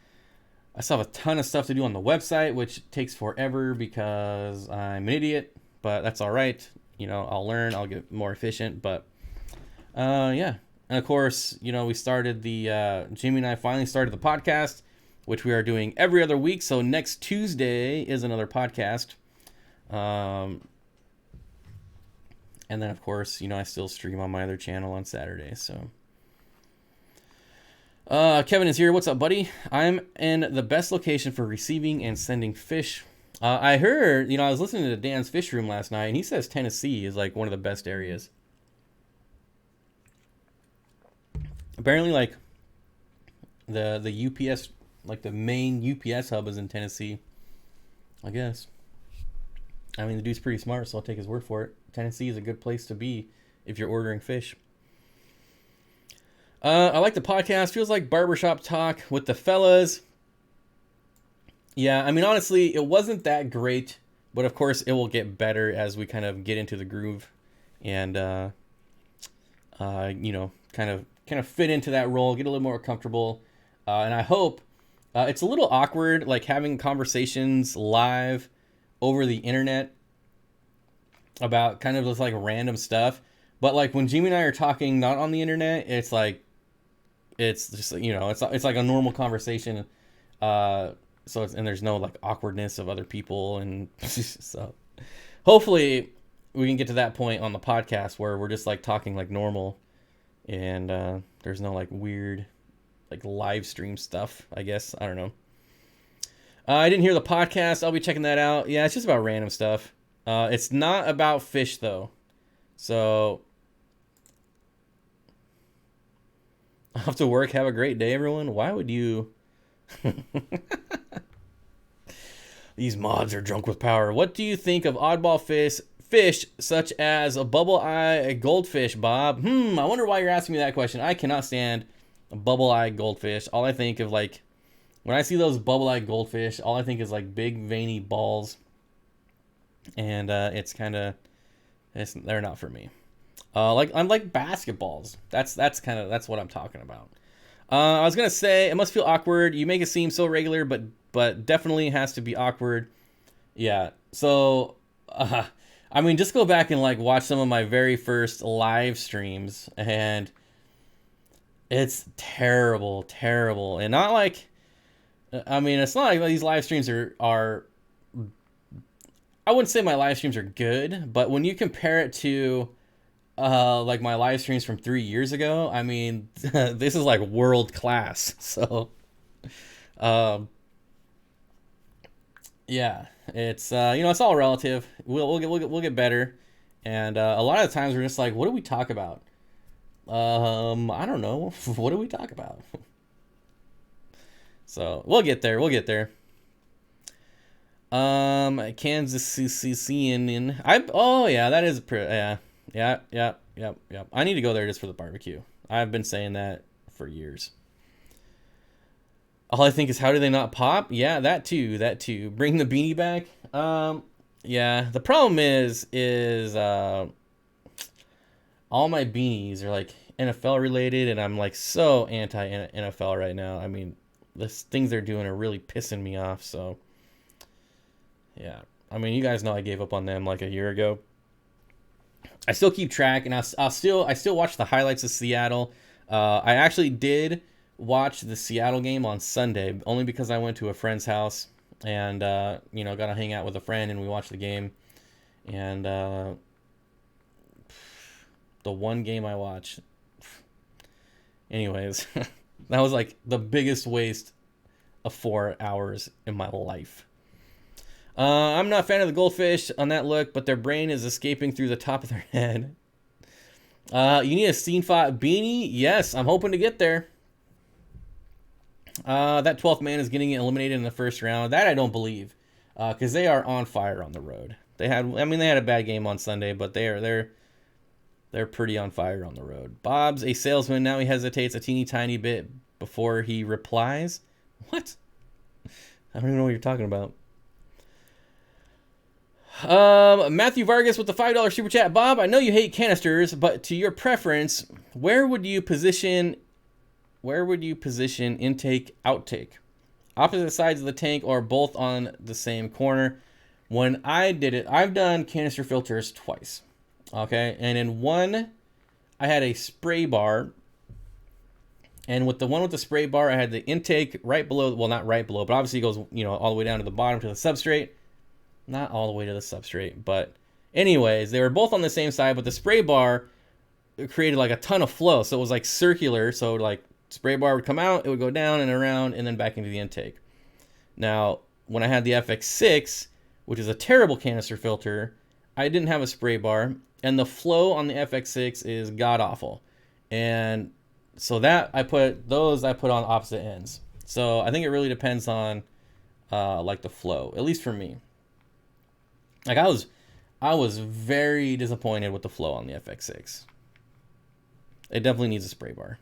a ton of stuff to do on the website, which takes forever because I'm an idiot. But that's all right. You know, I'll learn. I'll get more efficient. But yeah. And of course, you know, we started Jimmy and I finally started the podcast, which we are doing every other week. So next Tuesday is another podcast. And then of course, you know, I still stream on my other channel on Saturday. So, Kevin is here. What's up, buddy? I'm in the best location for receiving and sending fish. I heard, you know, I was listening to Dan's Fish Room last night, and he says Tennessee is like one of the best areas. Apparently, like the UPS, like the main UPS hub is in Tennessee, I guess. I mean, the dude's pretty smart, so I'll take his word for it. Tennessee is a good place to be if you're ordering fish. I like the podcast. Feels like barbershop talk with the fellas. Yeah, I mean, honestly, it wasn't that great, but of course, it will get better as we kind of get into the groove and, you know, kind of fit into that role, get a little more comfortable. And I hope it's a little awkward, like having conversations live over the internet about kind of just like random stuff. But like when Jimmy and I are talking, not on the internet, it's just, you know, it's like a normal conversation. So and there's no like awkwardness of other people. And so hopefully we can get to that point on the podcast where we're just like talking like normal. And there's no like weird like live stream stuff, I guess. I don't know. I didn't hear the podcast. I'll be checking that out. Yeah, it's just about random stuff. It's not about fish though. So off to work. Have a great day, everyone. Why would you? These mods are drunk with power. What do you think of oddball fish such as a bubble eye goldfish, Bob? I wonder why you're asking me that question. I cannot stand a bubble eye goldfish. All I think of, like, when I see those bubble eye goldfish, all I think is like big veiny balls, and they're not for me. Like I'm like basketballs. That's what I'm talking about. I was gonna say it must feel awkward. You make it seem so regular, but definitely has to be awkward. Yeah. So, I mean, just go back and like watch some of my very first live streams, and it's terrible, and not like. I mean, it's not like these live streams are. I wouldn't say my live streams are good, but when you compare it to, like my live streams from 3 years ago, I mean, this is like world class. So, yeah, it's you know, it's all relative. We'll get better, and a lot of the times we're just like, what do we talk about? I don't know. What do we talk about? So we'll get there. Kansas City in. Oh yeah, that is yeah. I need to go there just for the barbecue. I've been saying that for years. All I think is, how do they not pop? Yeah, that too. Bring the beanie back. Yeah. The problem is all my beanies are like NFL related, and I'm like so anti NFL right now. I mean, the things they're doing are really pissing me off. So, yeah, I mean, you guys know I gave up on them like a year ago. I still keep track, and I still watch the highlights of Seattle. I actually did watch the Seattle game on Sunday, only because I went to a friend's house and you know, got to hang out with a friend, and we watched the game. And the one game I watched, anyways, that was like the biggest waste of 4 hours in my life. I'm not a fan of the goldfish on that look, but their brain is escaping through the top of their head. You need a Steenfott beanie? Yes, I'm hoping to get there. That 12th man is getting eliminated in the first round. That I don't believe, because they are on fire on the road. They had a bad game on Sunday, but they're pretty on fire on the road. Bob's a salesman. Now he hesitates a teeny tiny bit before he replies. What? I don't even know what you're talking about. Matthew Vargas with the $5 super chat. Bob, I know you hate canisters, but to your preference, where would you position intake, outtake? Opposite sides of the tank or both on the same corner? When I did it, I've done canister filters twice. Okay, and in one, I had a spray bar. And with the one with the spray bar, I had the intake right below, well, not right below, but obviously it goes, you know, all the way down to the bottom to the substrate. Not all the way to the substrate, but anyways, they were both on the same side, but the spray bar created like a ton of flow. So it was like circular. So like spray bar would come out, it would go down and around and then back into the intake. Now, when I had the FX6, which is a terrible canister filter, I didn't have a spray bar, and the flow on the FX6 is god awful. And so that I put on opposite ends. So I think it really depends on like the flow, at least for me. Like I was very disappointed with the flow on the FX6. It definitely needs a spray bar.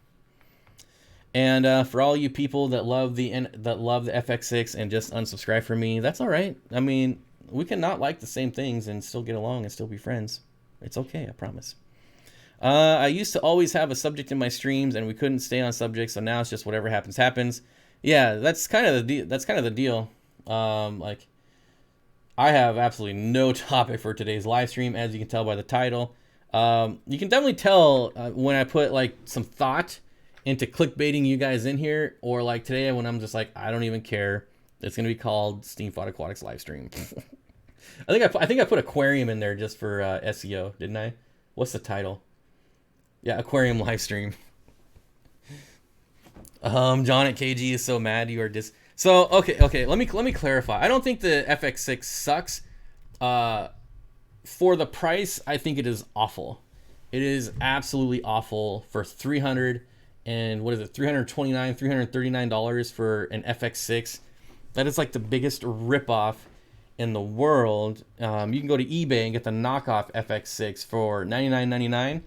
And for all you people that love the FX6 and just unsubscribe from me, that's all right. I mean, we can not like the same things and still get along and still be friends. It's okay, I promise. I used to always have a subject in my streams, and we couldn't stay on subject, so now it's just whatever happens happens. Yeah, that's kind of the deal. Like, I have absolutely no topic for today's live stream, as you can tell by the title. You can definitely tell when I put like some thought into clickbaiting you guys in here, or like today when I'm just like, I don't even care. It's gonna be called Steenfott Aquatics live stream. I think I put Aquarium in there just for SEO, didn't I? What's the title? Yeah, Aquarium live stream. John at KG is so mad you are So okay. Let me clarify. I don't think the FX6 sucks. For the price, I think it is awful. It is absolutely awful for $329, $339 for an FX6. That is like the biggest ripoff in the world. You can go to eBay and get the knockoff FX6 for $99.99,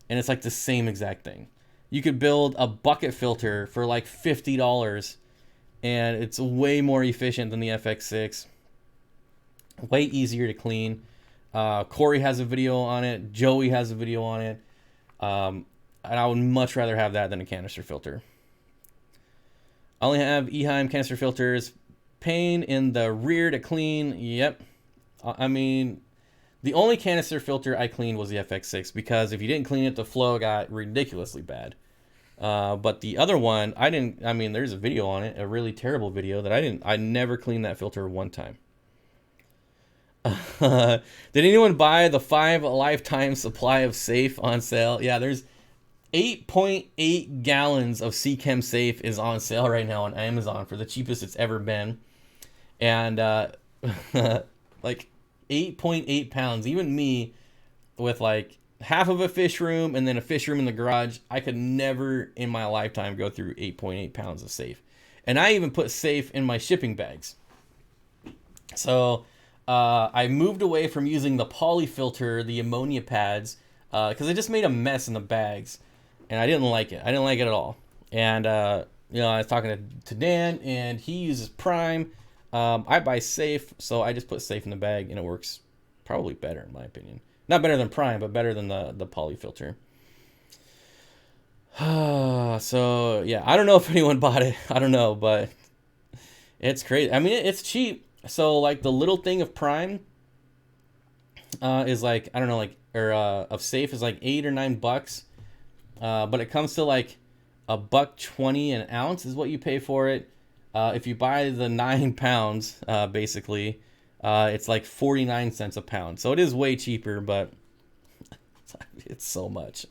and it's like the same exact thing. You could build a bucket filter for like $50, and it's way more efficient than the FX6. Way easier to clean. Corey has a video on it. Joey has a video on it. And I would much rather have that than a canister filter. I only have Eheim canister filters. Pain in the rear to clean. Yep. I mean, the only canister filter I cleaned was the FX6, because if you didn't clean it, the flow got ridiculously bad. But the other one, there's a video on it, a really terrible video that I never cleaned that filter one time. Did anyone buy the 5 lifetime supply of Safe on sale? Yeah, there's 8.8 gallons of Seachem Safe is on sale right now on Amazon for the cheapest it's ever been. And like 8.8 pounds. Even me with like half of a fish room and then a fish room in the garage, I could never in my lifetime go through 8.8 pounds of Safe. And I even put Safe in my shipping bags. So I moved away from using the poly filter, the ammonia pads, because it just made a mess in the bags, and I didn't like it. I didn't like it at all. And I was talking to Dan, and he uses Prime. I buy Safe, so I just put Safe in the bag, and it works probably better in my opinion. Not better than Prime, but better than the poly filter. So yeah, I don't know if anyone bought it. I don't know, but it's crazy. I mean, it's cheap. So like the little thing of Prime is like, I don't know, like, or of Safe is like $8 or $9. But it comes to like $1.20 an ounce is what you pay for it. If you buy the 9 pounds, basically, it's like 49 cents a pound. So it is way cheaper, but it's so much.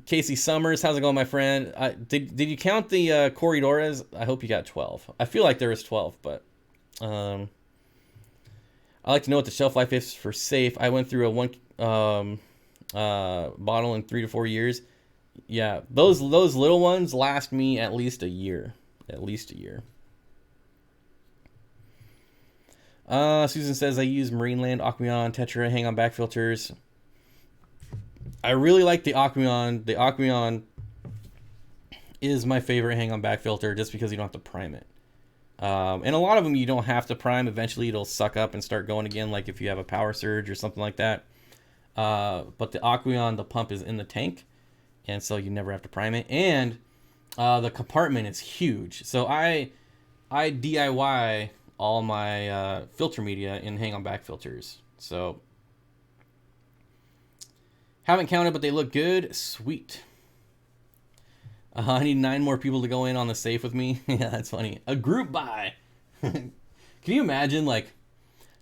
Casey Summers, how's it going, my friend? Did you count the corredores? I hope you got 12. I feel like there was 12, but I like to know what the shelf life is for Safe. I went through a one bottle in 3 to 4 years. Yeah, those little ones last me at least a year. At least a year. Susan says I use Marineland, Aquarium, Tetra, hang on back filters. I really like the Aquarium. The Aquarium is my favorite hang on back filter just because you don't have to prime it. And a lot of them you don't have to prime. Eventually it'll suck up and start going again, like if you have a power surge or something like that. But the Aquarium, the pump is in the tank, and so you never have to prime it. And the compartment is huge. So I DIY all my filter media in hang on back filters. So haven't counted, but they look good. Sweet. I need 9 more people to go in on the Safe with me. Yeah, that's funny. A group buy. Can you imagine, like,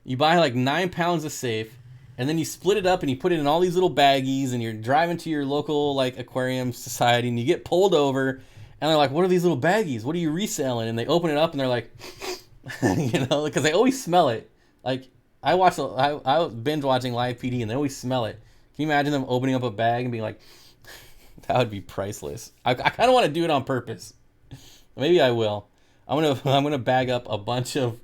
you buy like 9 pounds of Safe, and then you split it up and you put it in all these little baggies, and you're driving to your local like aquarium society, and you get pulled over, and they're like, "What are these little baggies? What are you reselling?" And they open it up, and they're like, you know, because they always smell it. Like I was binge watching Live PD, and they always smell it. Can you imagine them opening up a bag and being like, that would be priceless. I kind of want to do it on purpose. Maybe I will. I'm gonna bag up a bunch of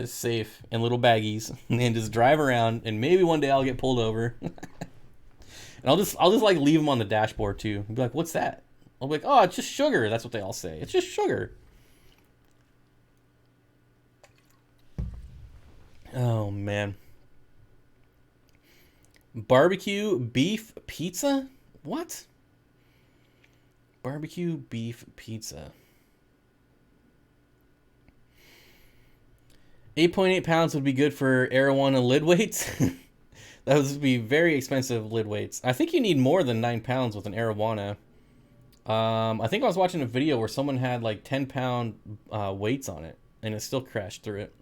Safe in little baggies and just drive around, and maybe one day I'll get pulled over. And I'll just like leave them on the dashboard too. I'll be like, "What's that?" I'll be like, "Oh, it's just sugar." That's what they all say. It's just sugar. Oh man. Barbecue beef pizza? What? Barbecue beef pizza. 8.8 pounds would be good for arowana lid weights. That would be very expensive lid weights. I think you need more than 9 pounds with an arowana. I think I was watching a video where someone had like 10-pound weights on it, and it still crashed through it.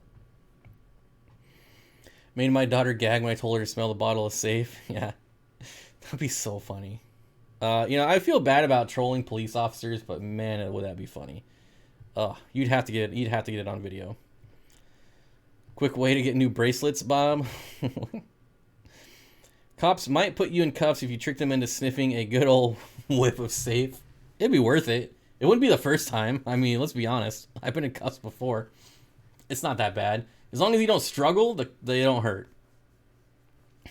Made my daughter gag when I told her to smell the bottle of Safe. Yeah, that'd be so funny. You know, I feel bad about trolling police officers, but man, would that be funny. You'd have to get it on video. Quick way to get new bracelets, Bob. Cops might put you in cuffs if you trick them into sniffing a good old whiff of Safe. It'd be worth it. It wouldn't be the first time. I mean, let's be honest. I've been in cuffs before. It's not that bad. As long as you don't struggle, they don't hurt.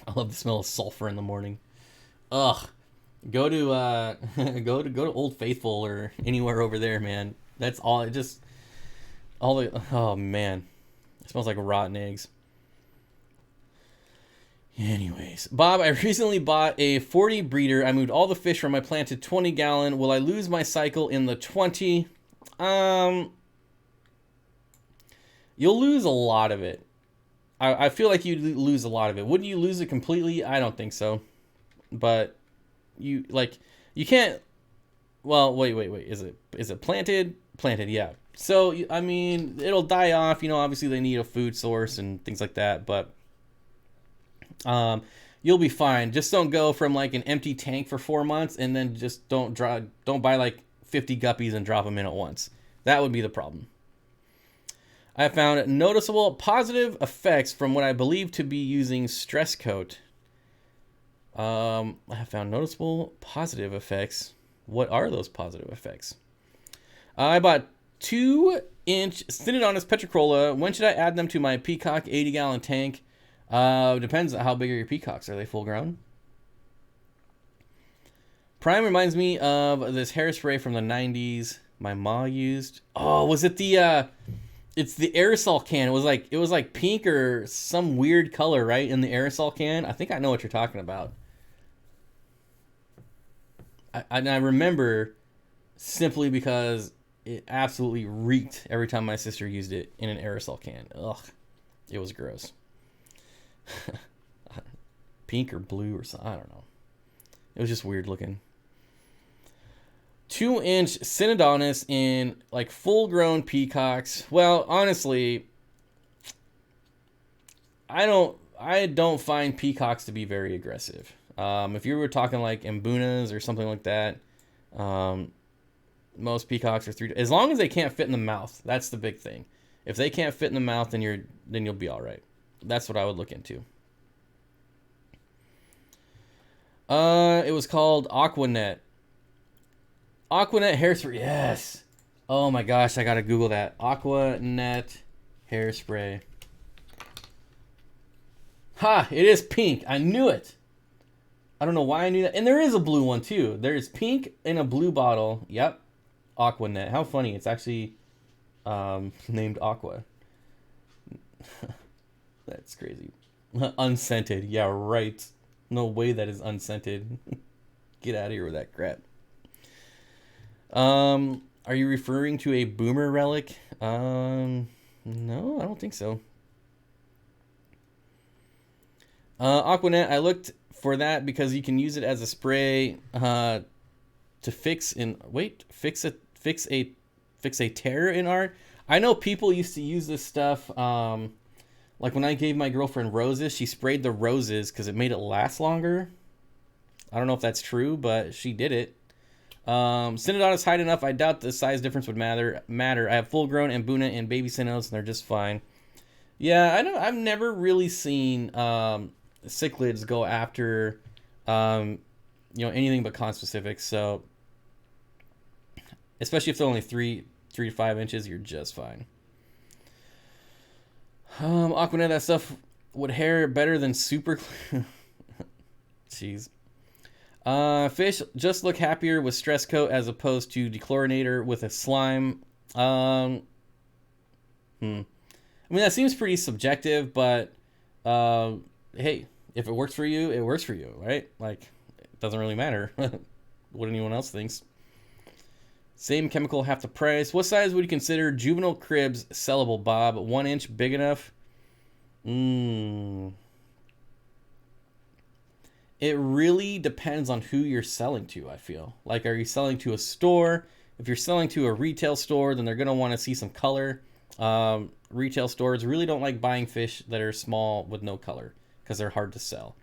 I love the smell of sulfur in the morning. Ugh. Go to go to Old Faithful or anywhere over there, man. That's all. Oh man, it smells like rotten eggs. Anyways, Bob, I recently bought a 40 breeder. I moved all the fish from my plant to 20 gallon. Will I lose my cycle in the 20? You'll lose a lot of it. I feel like you lose a lot of it. Wouldn't you lose it completely? I don't think so. But you can't. Well, wait. Is it planted? Planted, yeah. So I mean, it'll die off. You know, obviously they need a food source and things like that. But you'll be fine. Just don't go from like an empty tank for 4 months and then just don't buy like 50 guppies and drop them in at once. That would be the problem. I found noticeable positive effects from what I believe to be using Stress Coat. I have found noticeable positive effects. What are those positive effects? I bought 2-inch Synodontis petricola. When should I add them to my Peacock 80-gallon tank? Depends on how big are your peacocks. Are they full grown? Prime reminds me of this hairspray from the 90s my ma used. Oh, was it the it's the aerosol can. It was like pink or some weird color, right? In the aerosol can. I think I know what you're talking about. I remember simply because it absolutely reeked every time my sister used it in an aerosol can. Ugh, it was gross. Pink or blue or something, I don't know. It was just weird looking. 2-inch Synodontis in like full-grown peacocks. Well, honestly, I don't find peacocks to be very aggressive. If you were talking like Mbunas or something like that, most peacocks are 3. As long as they can't fit in the mouth, that's the big thing. If they can't fit in the mouth, then you'll be all right. That's what I would look into. It was called Aquanet. Aquanet hairspray. Yes. Oh my gosh, I gotta Google that. Aquanet hairspray. Ha! It is pink. I knew it. I don't know why I knew that. And there is a blue one too. There's pink in a blue bottle. Yep. Aquanet. How funny. It's actually named Aqua. That's crazy. Unscented. Yeah, right. No way that is unscented. Get out of here with that crap. Are you referring to a boomer relic? No, I don't think so. Aquanet, I looked for that because you can use it as a spray to fix a tear in art. I know people used to use this stuff. Like when I gave my girlfriend roses, she sprayed the roses because it made it last longer. I don't know if that's true, but she did it. Synodontis hide enough. I doubt the size difference would matter. I have full-grown Mbuna and baby Synods, and they're just fine. Yeah, I've never really seen cichlids go after anything but conspecific. So especially if they're only 3 to 5 inches, you're just fine. Aquanet, that stuff would hair better than super. Jeez. Fish just look happier with stress coat as opposed to dechlorinator with a slime. I mean, that seems pretty subjective, but hey, if it works for you, it works for you, right? Like, it doesn't really matter what anyone else thinks. Same chemical, half the price. What size would you consider juvenile cribs sellable, Bob? 1 inch, big enough? It really depends on who you're selling to, I feel. Like, are you selling to a store? If you're selling to a retail store, then they're going to want to see some color. Retail stores really don't like buying fish that are small with no color because they're hard to sell.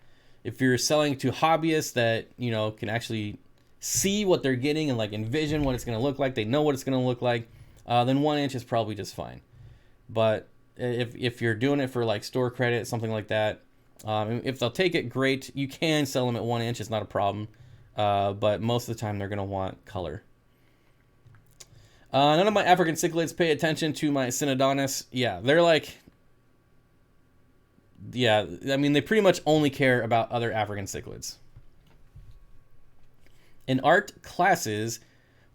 If you're selling to hobbyists that, can actually see what they're getting and like envision what it's going to look like, they know what it's going to look like, then 1 inch is probably just fine. But if you're doing it for like store credit, something like that, if they'll take it, great. You can sell them at 1 inch. It's not a problem. But most of the time they're going to want color. None of my African cichlids pay attention to my Synodontis. Yeah, they're like... Yeah, I mean, they pretty much only care about other African cichlids. In art classes,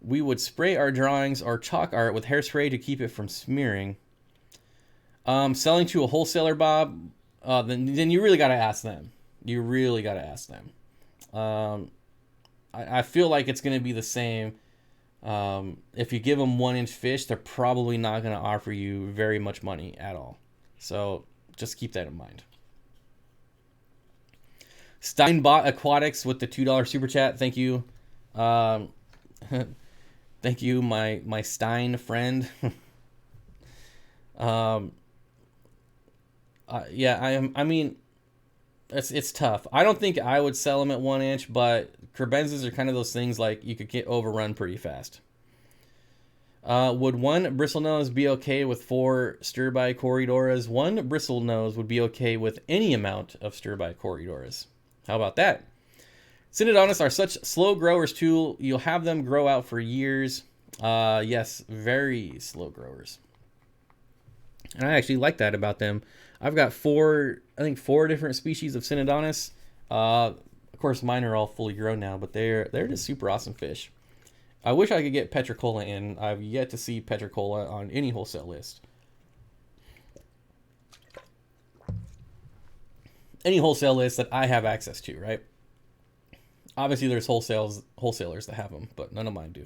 we would spray our drawings or chalk art with hairspray to keep it from smearing. Selling to a wholesaler, Bob... then you really got to ask them. You really got to ask them. I feel like it's going to be the same. If you give them 1 inch fish, they're probably not going to offer you very much money at all. So just keep that in mind. Steenfott Aquatics with the $2 super chat. Thank you. Thank you, my Stein friend. Yeah, I mean, it's tough. I don't think I would sell them at 1 inch, but cribenzas are kind of those things like you could get overrun pretty fast. Would one bristlenose be okay with 4 stir-by Corydoras? One bristlenose would be okay with any amount of stir-by Corydoras. How about that? Synodontis are such slow growers too. You'll have them grow out for years. Yes, very slow growers. And I actually like that about them. I've got 4 different species of Synodontis. Of course, mine are all fully grown now, but they're just super awesome fish. I wish I could get Petricola in. I've yet to see Petricola on any wholesale list. Any wholesale list that I have access to, right? Obviously, there's wholesalers that have them, but none of mine do.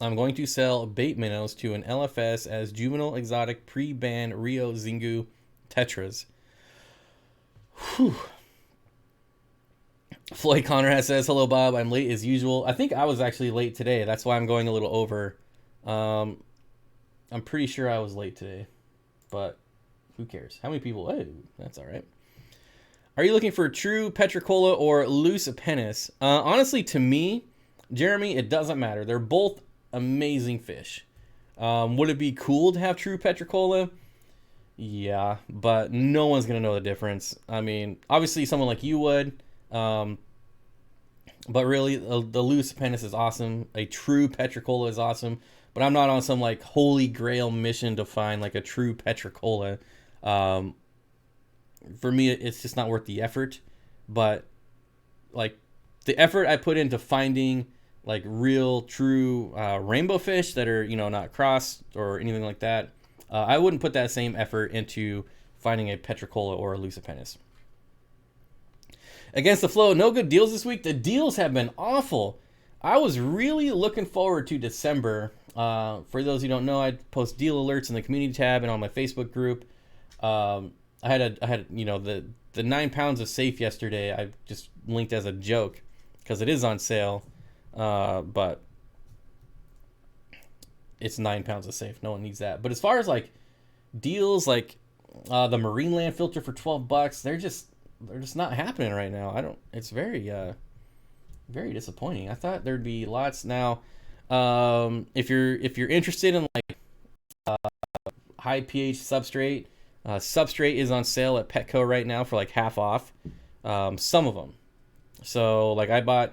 I'm going to sell bait minnows to an LFS as juvenile exotic pre-ban Rio Zingu tetras. Whew. Floyd Conrad says, hello, Bob. I'm late as usual. I think I was actually late today. That's why I'm going a little over. I'm pretty sure I was late today, but who cares? How many people? Oh, that's all right. Are you looking for true Petricola or loose penis? Honestly, to me, Jeremy, it doesn't matter. They're both amazing fish. Would it be cool to have true Petricola? Yeah, but no one's going to know the difference. I mean, obviously someone like you would. But really, the loose penis is awesome. A true Petricola is awesome. But I'm not on some like holy grail mission to find like a true Petricola. For me, it's just not worth the effort. But like the effort I put into finding like real, true rainbow fish that are, you know, not crossed or anything like that, I wouldn't put that same effort into finding a Petricola or a Lucipennis. Against the flow, no good deals this week. The deals have been awful. I was really looking forward to December. For those who don't know, I post deal alerts in the community tab and on my Facebook group. I had you know, the 9 pounds of safe yesterday. I just linked as a joke because it is on sale, but it's 9 pounds of safe. No one needs that. But as far as like deals, like the Marine Land filter for $12, they're just not happening right now. It's very very disappointing. I thought there'd be lots. Now if you're interested in like high pH substrate, substrate is on sale at Petco right now for like half off. Some of them. So like I bought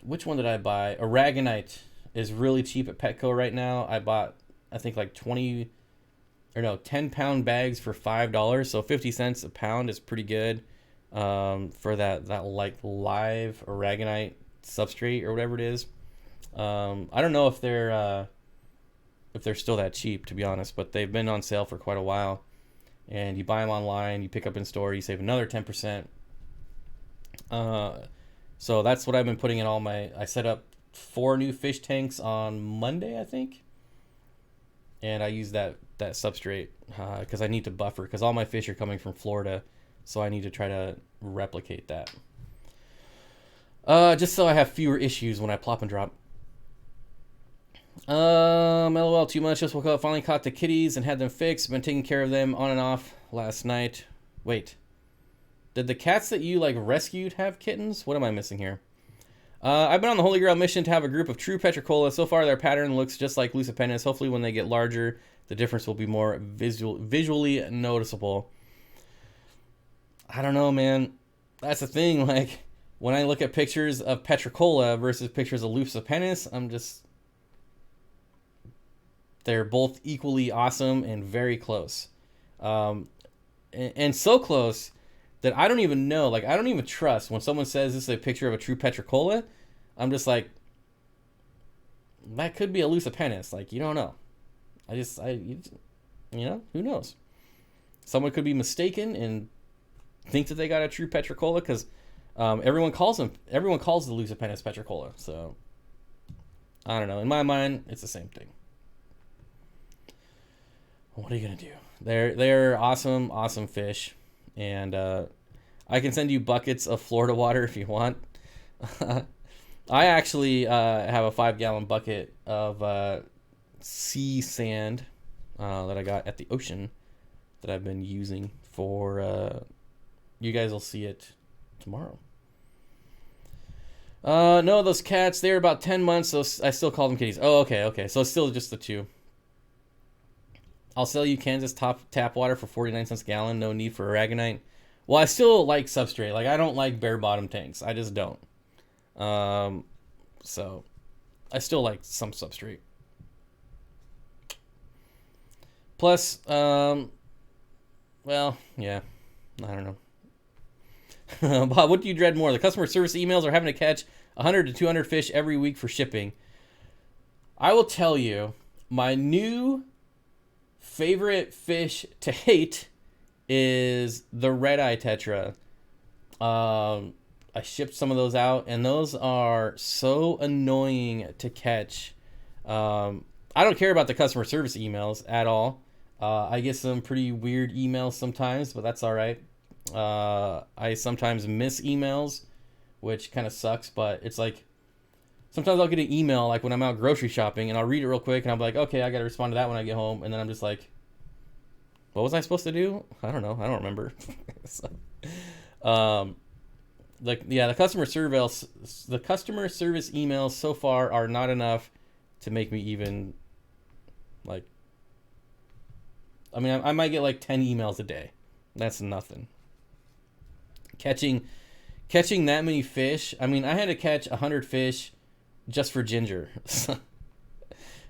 which one did I buy? Aragonite is really cheap at Petco right now. I bought, I think, like 10-pound bags for $5, so 50 cents a pound is pretty good for that like live aragonite substrate or whatever it is. I don't know if they're still that cheap, to be honest, but they've been on sale for quite a while. And you buy them online, you pick up in store, you save another 10%. So that's what I've been putting in all my. I set up 4 new fish tanks on Monday, I think, and I use that substrate because I need to buffer, because all my fish are coming from Florida, so I need to try to replicate that. Just so I have fewer issues when I plop and drop. LOL, too much. Just woke up, finally caught the kitties and had them fixed. Been taking care of them on and off last night. Wait, did the cats that you like rescued have kittens? What am I missing here? I've been on the Holy Grail mission to have a group of true Petricola. So far, their pattern looks just like Lucipennis. Hopefully, when they get larger, the difference will be more visually noticeable. I don't know, man. That's the thing. Like, when I look at pictures of Petricola versus pictures of Lucipennis, they're both equally awesome and very close. And so close that I don't even know, like I don't even trust when someone says this is a picture of a true Petricola. I'm just like, that could be a Lucipennis. Like, you don't know. You know, who knows? Someone could be mistaken and think that they got a true Petricola because everyone calls the Lucipennis Petricola. So I don't know. In my mind, it's the same thing. What are you gonna do? They're awesome fish. And I can send you buckets of Florida water if you want. I actually have a 5-gallon bucket of sea sand that I got at the ocean that I've been using for... you guys will see it tomorrow. No, those cats, they're about 10 months, so I still call them kitties. Oh, okay. So it's still just the 2. I'll sell you Kansas tap water for 49 cents a gallon. No need for aragonite. Well, I still like substrate. Like, I don't like bare bottom tanks. I just don't. So I still like some substrate. Plus, well, yeah, I don't know. Bob, what do you dread more? The customer service emails or having to catch 100 to 200 fish every week for shipping? I will tell you, my new favorite fish to hate is the red eye tetra. I shipped some of those out, and those are so annoying to catch. I don't care about the customer service emails at all. I get some pretty weird emails sometimes, but that's all right. I sometimes miss emails, which kind of sucks, but it's like sometimes I'll get an email like when I'm out grocery shopping, and I'll read it real quick, and I'll be like, okay, I got to respond to that when I get home, and then I'm just like, what was I supposed to do? I don't know. I don't remember. So, the customer service emails so far are not enough to make me even like. I mean, I might get like 10 emails a day. That's nothing. Catching that many fish. I mean, I had to catch 100 fish just for ginger.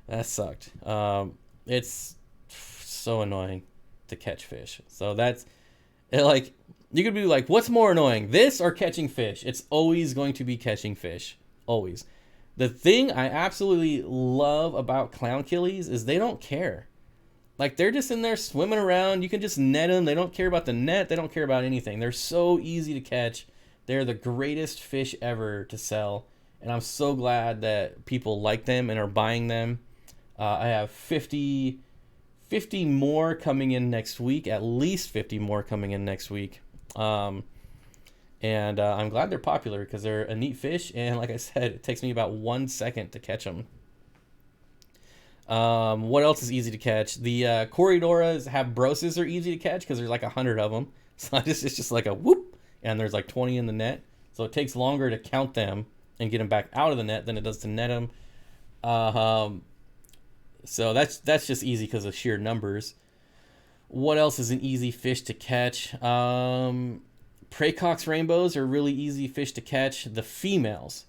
That sucked. It's so annoying to catch fish. So that's it, like, you could be like, what's more annoying, this or catching fish? It's always going to be catching fish. Always. The thing I absolutely love about clown killies is they don't care. Like, they're just in there swimming around. You can just net them. They don't care about the net. They don't care about anything. They're so easy to catch. They're the greatest fish ever to sell. And I'm so glad that people like them and are buying them. I have 50 more coming in next week. At least 50 more coming in next week. I'm glad they're popular because they're a neat fish. And like I said, it takes me about 1 second to catch them. What else is easy to catch? The Corridoras habrosis are easy to catch because there's like 100 of them. So it's just like a whoop, and there's like 20 in the net. So it takes longer to count them and get them back out of the net than it does to net them. So that's just easy because of sheer numbers. What else is an easy fish to catch? Praecox rainbows are really easy fish to catch. The females.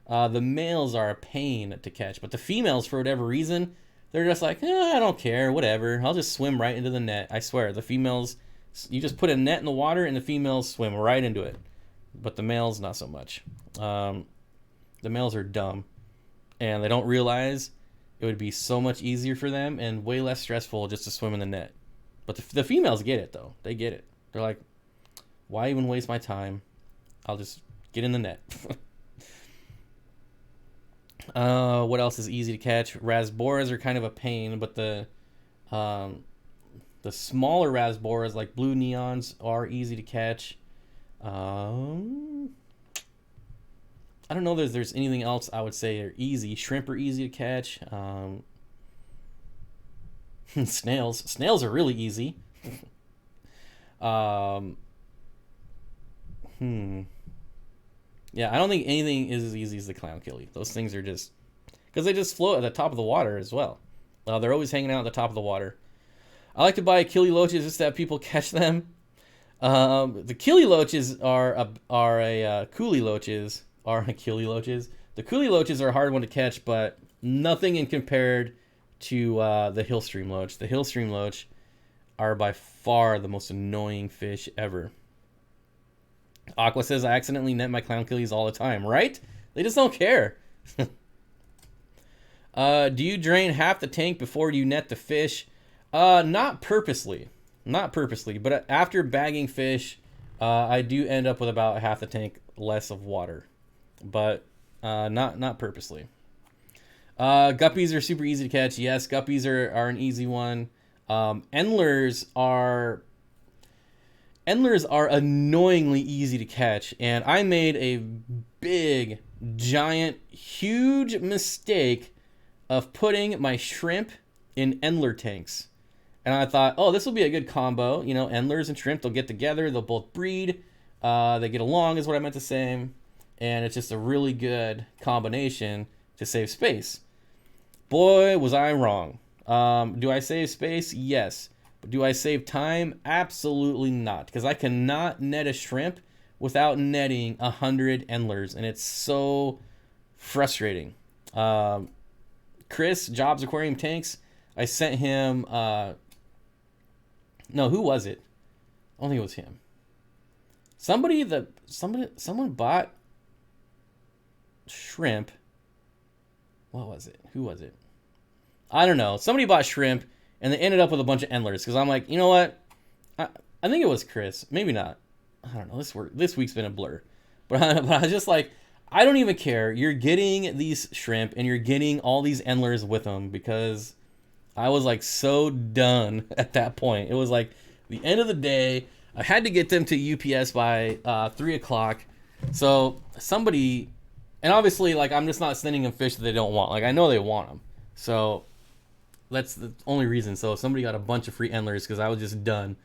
The males are a pain to catch, but the females, for whatever reason, they're just like, I don't care, whatever. I'll just swim right into the net. I swear, the females, you just put a net in the water and the females swim right into it. But the males, not so much. The males are dumb, and they don't realize it would be so much easier for them and way less stressful just to swim in the net. But the females get it, though. They get it. They're like, why even waste my time? I'll just get in the net. What else is easy to catch? Rasboras are kind of a pain, but the smaller rasboras like blue neons are easy to catch. I don't know if there's anything else I would say are easy. Shrimp are easy to catch. Snails are really easy. Yeah, I don't think anything is as easy as the clown killie. Those things are just... because they just float at the top of the water as well. They're always hanging out at the top of the water. I like to buy killie loaches just to have people catch them. The killie loaches are coolie loaches. Killie loaches. The coolie loaches are a hard one to catch, but nothing in compared to the hillstream loach. The hillstream loach are by far the most annoying fish ever. Aqua says, I accidentally net my clown killies all the time, right? They just don't care. Do you drain half the tank before you net the fish? Not purposely. Not purposely, but after bagging fish, I do end up with about half the tank less of water. But not purposely. Guppies are super easy to catch. Yes, guppies are an easy one. Endlers are annoyingly easy to catch, and I made a big, giant, huge mistake of putting my shrimp in Endler tanks. And I thought, oh, this will be a good combo. You know, Endlers and shrimp, they'll get together, they'll both breed, they get along is what I meant to say, and it's just a really good combination to save space. Boy, was I wrong. Do I save space? Yes. But do I save time? Absolutely not. Because I cannot net a shrimp without netting 100 Endlers. And it's so frustrating. Chris, Jobs Aquarium Tanks, I sent him... no, who was it? I don't think it was him. Someone bought shrimp. What was it? Who was it? I don't know. Somebody bought shrimp, and they ended up with a bunch of Endlers. Because I'm like, you know what? I think it was Chris. Maybe not. I don't know. This week's been a blur. But I was just like, I don't even care. You're getting these shrimp and you're getting all these endlers with them, because I was like so done at that point. It was like the end of the day. I had to get them to UPS by 3 o'clock. So somebody, and obviously, like, I'm just not sending them fish that they don't want. Like, I know they want them. So that's the only reason. So somebody got a bunch of free endlers because I was just done.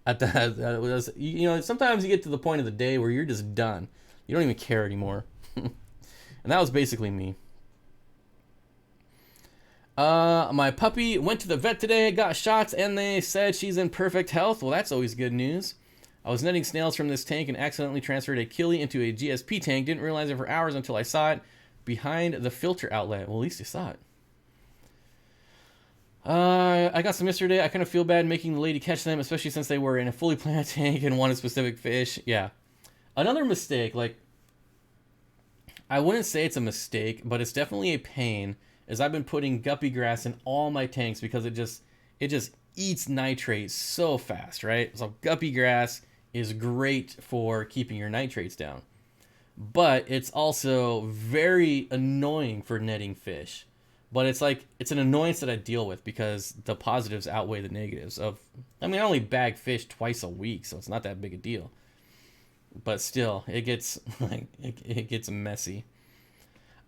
At that, you know, sometimes you get to the point of the day where you're just done. You don't even care anymore. And that was basically me. My puppy went to the vet today, got shots, and they said she's in perfect health. Well, that's always good news. I was netting snails from this tank and accidentally transferred a killie into a GSP tank. Didn't realize it for hours until I saw it behind the filter outlet. Well, at least you saw it. I got some yesterday. I kind of feel bad making the lady catch them, especially since they were in a fully planned tank and wanted specific fish. Yeah. Another mistake, like, I wouldn't say it's a mistake, but it's definitely a pain, is I've been putting guppy grass in all my tanks because it just eats nitrates so fast, right? So guppy grass is great for keeping your nitrates down, but it's also very annoying for netting fish. But it's like, it's an annoyance that I deal with because the positives outweigh the negatives of, I mean, I only bag fish twice a week, so it's not that big a deal. But still, it gets like, it gets messy.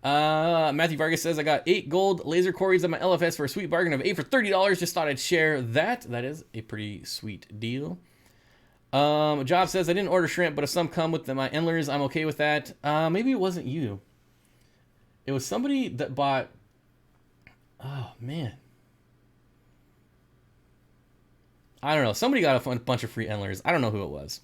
Matthew Vargas says, I got 8 gold laser quarries on my LFS for a sweet bargain of 8 for $30. Just thought I'd share that. That is a pretty sweet deal. Job says, I didn't order shrimp, but if some come with my endlers, I'm okay with that. Maybe it wasn't you. It was somebody that bought, oh man, I don't know. Somebody got a bunch of free endlers. I don't know who it was.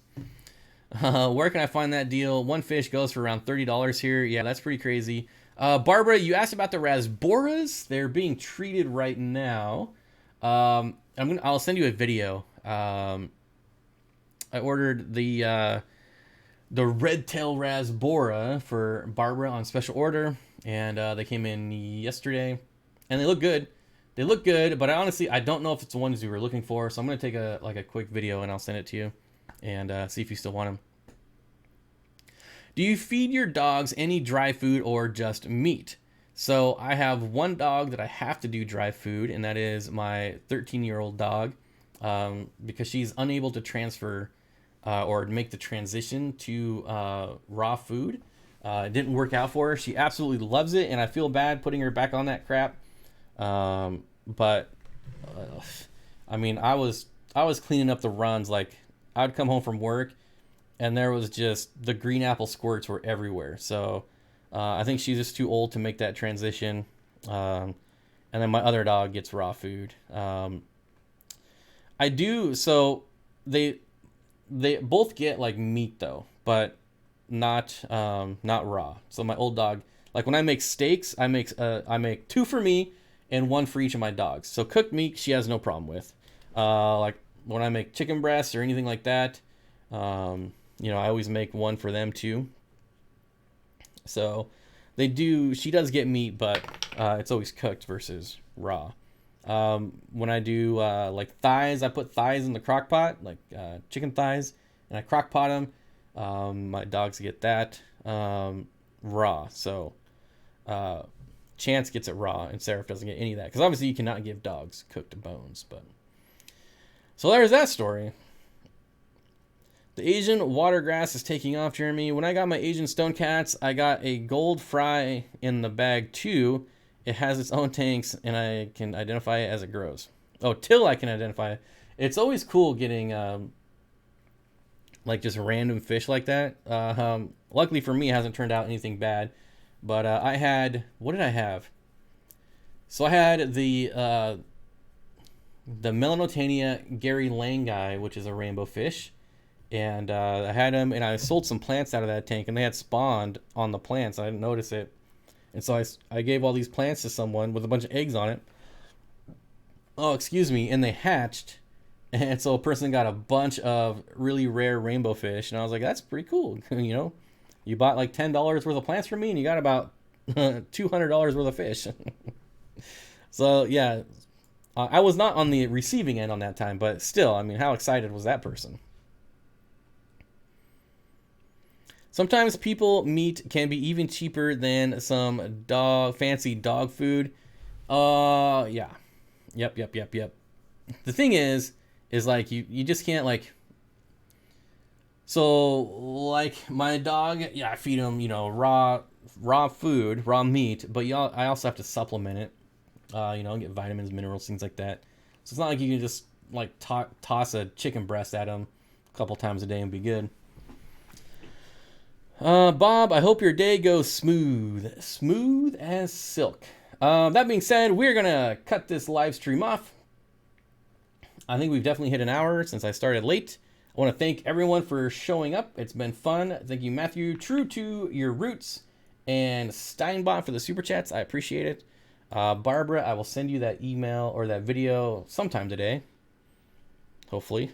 Where can I find that deal? One fish goes for around $30 here. Yeah, that's pretty crazy. Barbara, you asked about the rasboras. They're being treated right now. I'll send you a video. I ordered the red-tail rasbora for Barbara on special order, and they came in yesterday, and they look good. They look good, but I don't know if it's the ones you were looking for. So I'm gonna take a quick video and I'll send it to you, and see if you still want them. Do you feed your dogs any dry food or just meat? So I have one dog that I have to do dry food, and that is my 13-year-old dog, because she's unable to transfer or make the transition to raw food. It didn't work out for her. She absolutely loves it, and I feel bad putting her back on that crap. But I mean, I was cleaning up the runs. Like, I'd come home from work, and there was just, the green apple squirts were everywhere. So I think she's just too old to make that transition. And then my other dog gets raw food. I do, so they both get like meat though, but not raw. So my old dog, like when I make steaks, I make 2 for me and 1 for each of my dogs. So cooked meat she has no problem with. Like when I make chicken breasts or anything like that, you know, I always make 1 for them too. So she does get meat, but it's always cooked versus raw. When I do like thighs, I put thighs in the crock pot, like chicken thighs, and I crock pot them. My dogs get that raw. So Chance gets it raw, and Seraph doesn't get any of that, because obviously you cannot give dogs cooked bones. But so there's that story. The Asian watergrass is taking off, Jeremy. When I got my Asian stone cats, I got a gold fry in the bag too. It has its own tanks, and I can identify it as it grows. Oh, till I can identify it. It's always cool getting like just random fish like that. Luckily for me, it hasn't turned out anything bad. But I had, what did I have? So I had the Melanotania Gary Lang guy, which is a rainbow fish. And I had him, and I sold some plants out of that tank, and they had spawned on the plants. I didn't notice it. And so I gave all these plants to someone with a bunch of eggs on it. Oh, excuse me. And they hatched. And so a person got a bunch of really rare rainbow fish. And I was like, that's pretty cool. You know, you bought like $10 worth of plants from me, and you got about $200 worth of fish. So, yeah, I was not on the receiving end on that time. But still, I mean, how excited was that person? Sometimes people meat can be even cheaper than some fancy dog food. Yeah. Yep. The thing is like you just can't like. So like my dog, yeah, I feed him, raw food, raw meat, but I also have to supplement it. Get vitamins, minerals, things like that. So it's not like you can just like toss a chicken breast at him a couple times a day and be good. Bob, I hope your day goes smooth as silk. That being said, we're gonna cut this live stream off. I think we've definitely hit an hour since I started late. I want to thank everyone for showing up. It's been fun. Thank you, Matthew, true to your roots, and Steinbot for the super chats. I appreciate it. Barbara, I will send you that email or that video sometime today. Hopefully.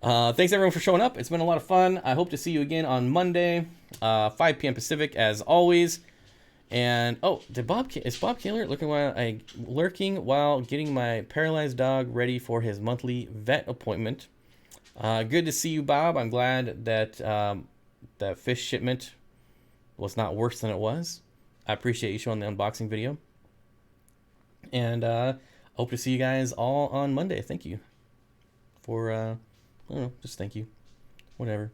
Thanks everyone for showing up. It's been a lot of fun. I hope to see you again on Monday, 5 p.m. Pacific, as always. And is Bob Kaler lurking while getting my paralyzed dog ready for his monthly vet appointment? Good to see you, Bob. I'm glad that that fish shipment was not worse than it was. I appreciate you showing the unboxing video. And hope to see you guys all on Monday. Thank you for, I don't know, just thank you. Whatever.